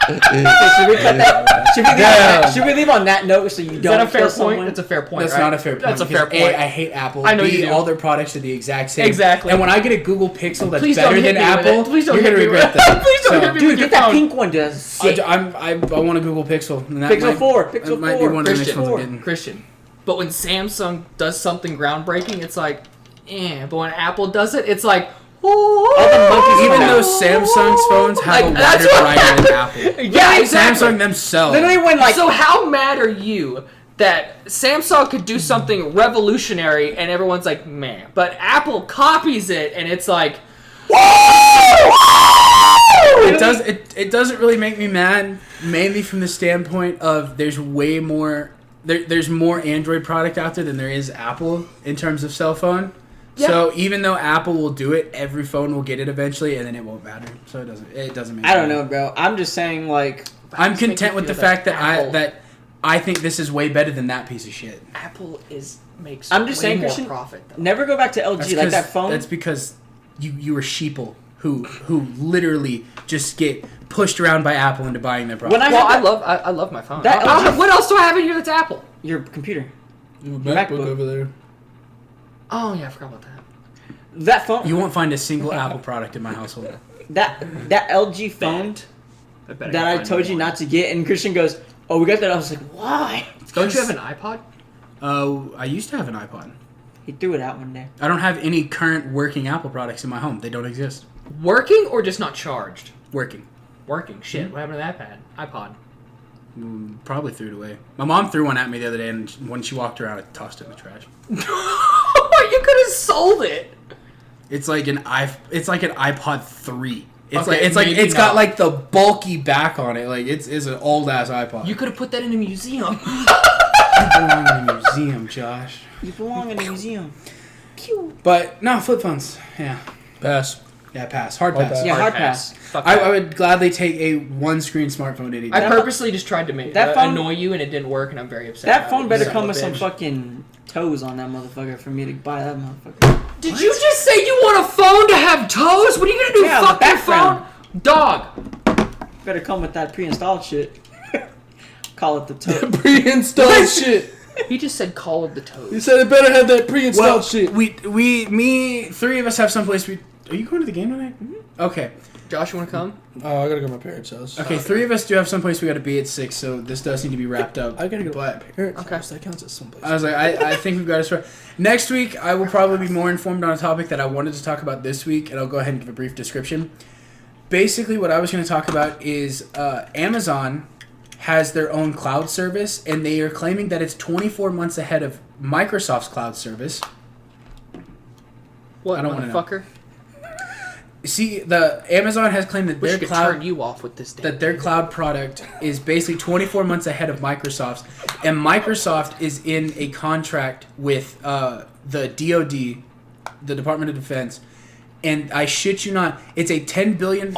Should we cut that? Should we leave on that note so you Is don't that a fair kill point? someone? That's a fair point. That's right? not a fair point. That's a fair because point. A, I hate Apple. I know B, you do. all their products are the exact same. Exactly. And when I get a Google Pixel that's Please don't better hit than me with Apple, it. Please don't you're hit gonna me regret with it. that. Please don't hit me Dude, with your get that phone. pink one, dude. That's sick. I want a Google Pixel. And that Pixel might, 4, that Pixel might 4. be one of the next Christian. ones I'm getting. Christian. But when Samsung does something groundbreaking, it's like, eh. But when Apple does it, it's like, All the monkeys Even come though out. Samsung's phones have a Like, that's wider what- variety than Apple. yeah, exactly. Samsung themselves. Literally when like So how mad are you that Samsung could do something revolutionary, and everyone's like, man. But Apple copies it, and it's like, It doesn't really make me mad, mainly from the standpoint of there's way more there's more Android product out there than there is Apple in terms of cell phone. Yeah. So even though Apple will do it, every phone will get it eventually, and then it won't matter. So it doesn't make. I don't know, bro. I'm just saying, like, I'm content with the fact that Apple- I think this is way better than that piece of shit. Apple makes I'm just way saying, more Christian, profit though. never go back to LG like that phone. That's because you were sheeple who literally just get pushed around by Apple into buying their product. When I love my phone. That LG What else do I have in here that's Apple? Your computer. MacBook over there. Oh yeah, I forgot about that. That phone. You won't find a single Apple product in my household. That LG phone that I told you not to get, and Christian goes, "Oh, we got that." I was like, "Why?" Don't you have an iPod? I used to have an iPod. He threw it out one day. I don't have any current working Apple products in my home. They don't exist. Working or just not charged? Working. Working. Shit. What happened to that pad? iPod. Probably threw it away. My mom threw one at me the other day, and when she walked around, I tossed it in the trash. You could have sold it. It's like an iPod 3. Okay, It's got like the bulky back on it. Like it's an old ass iPod. You could have put that in a museum. You belong in a museum, Josh. You belong in a museum. Pew. But no, flip phones. Yeah. Pass. Yeah, pass. Hard Hard pass. pass. Yeah, hard pass. Fuck I that. would gladly take a one-screen smartphone any day. I purposely just tried to make That phone- annoy you, and it didn't work, and I'm very upset. That about phone it, better son come of a with some bitch. fucking toes on that motherfucker for me to buy that motherfucker. Did you just say you want a phone to have toes? What are you gonna do? Yeah, Fuck the your phone, background. dog. Better come with that pre-installed shit. Call it the toe. Pre-installed shit. He just said call of the You toes. said it better have that pre-installed shit. Three of us have someplace we... Are you going to the game tonight? Okay. Josh, you wanna come? Oh, I gotta go to my parents' house. Okay, three of us do have someplace we gotta be at 6, so this does need to be wrapped up. I gotta go to my parents' Okay. house. That counts as someplace. I was like, I think we've got to start. Next week, I will probably be more informed on a topic that I wanted to talk about this week, and I'll go ahead and give a brief description. Basically, what I was going to talk about is Amazon has their own cloud service, and they are claiming that it's 24 months ahead of Microsoft's cloud service. What, I don't wanna know. motherfucker? See, the Amazon has claimed that Wish their I could cloud turn you off with this damn that their cloud product is basically 24 months ahead of Microsoft's, and Microsoft is in a contract with the DoD, the Department of Defense, and I shit you not, it's a $10 billion.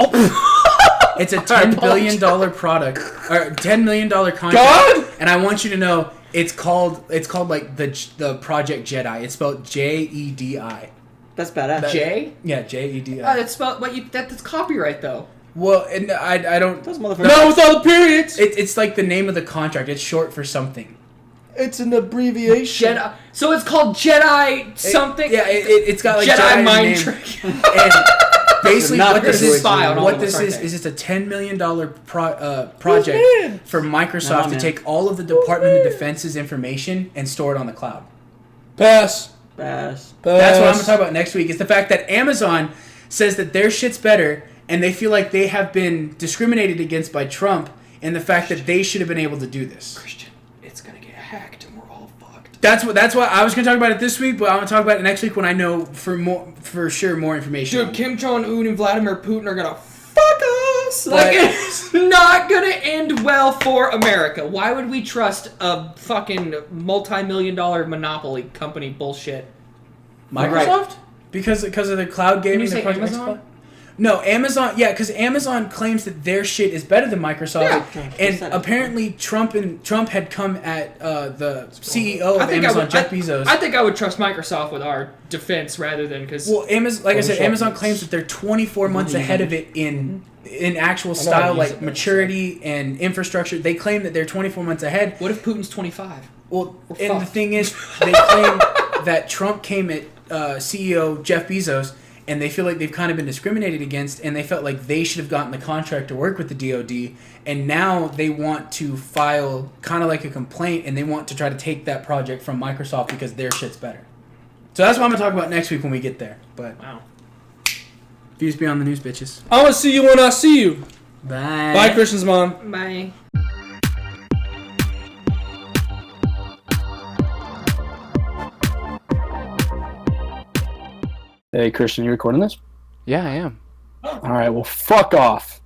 It's a $10 billion product or $10 million contract, God! and I want you to know it's called like the Project Jedi. It's spelled JEDI. That's badass. J? Yeah, JEDI. That's spelled. That's copyright though. Well, and I don't. Those motherfuckers. No, with all the periods. It's like the name of the contract. It's short for something. It's an abbreviation. Jedi. So it's called Jedi something. It's got like Jedi in the mind name. trick. And basically, Not what this this is, is filed all what over this the is front it's a $10 million project man? for Microsoft to man. take all of the Department of Defense's information and store it on the cloud. Pass. Bass. That's what I'm going to talk about next week. Is the fact that Amazon says that their shit's better, and they feel like they have been discriminated against by Trump, and the fact that they should have been able to do this. Christian, it's gonna get hacked and we're all fucked. That's why I was going to talk about it this week, but I'm going to talk about it next week when I know for sure more information. Dude, Kim Jong Un and Vladimir Putin are gonna fuck us. But- Like it's not gonna end well for America. Why would we trust a fucking multi-million-dollar monopoly company bullshit? Microsoft? Because of the cloud gaming. you say the Project Amazon? Xbox? No, Amazon. Yeah, because Amazon claims that their shit is better than Microsoft, Yeah. and apparently Trump had come at the CEO of Amazon, Jeff Bezos. I think I would trust Microsoft with our defense rather than because Well, Amazon, like I said, Photoshop Amazon is- claims that they're 24 months ahead of it in actual how to style, use like it, though, maturity and infrastructure. They claim that they're 24 months ahead. what if Putin's 25? Well, We're and the fucked. thing is, they claim that Trump came at CEO Jeff Bezos, and they feel like they've kind of been discriminated against, and they felt like they should have gotten the contract to work with the DoD, and now they want to file kind of like a complaint, and they want to try to take that project from Microsoft because their shit's better. So that's what I'm going to talk about next week when we get there. But Wow. views beyond the news, bitches. I'm gonna see you when I see you. Bye. Bye, Christian's mom. Bye. Hey, Christian, you recording this? Yeah, I am. All right, well, fuck off.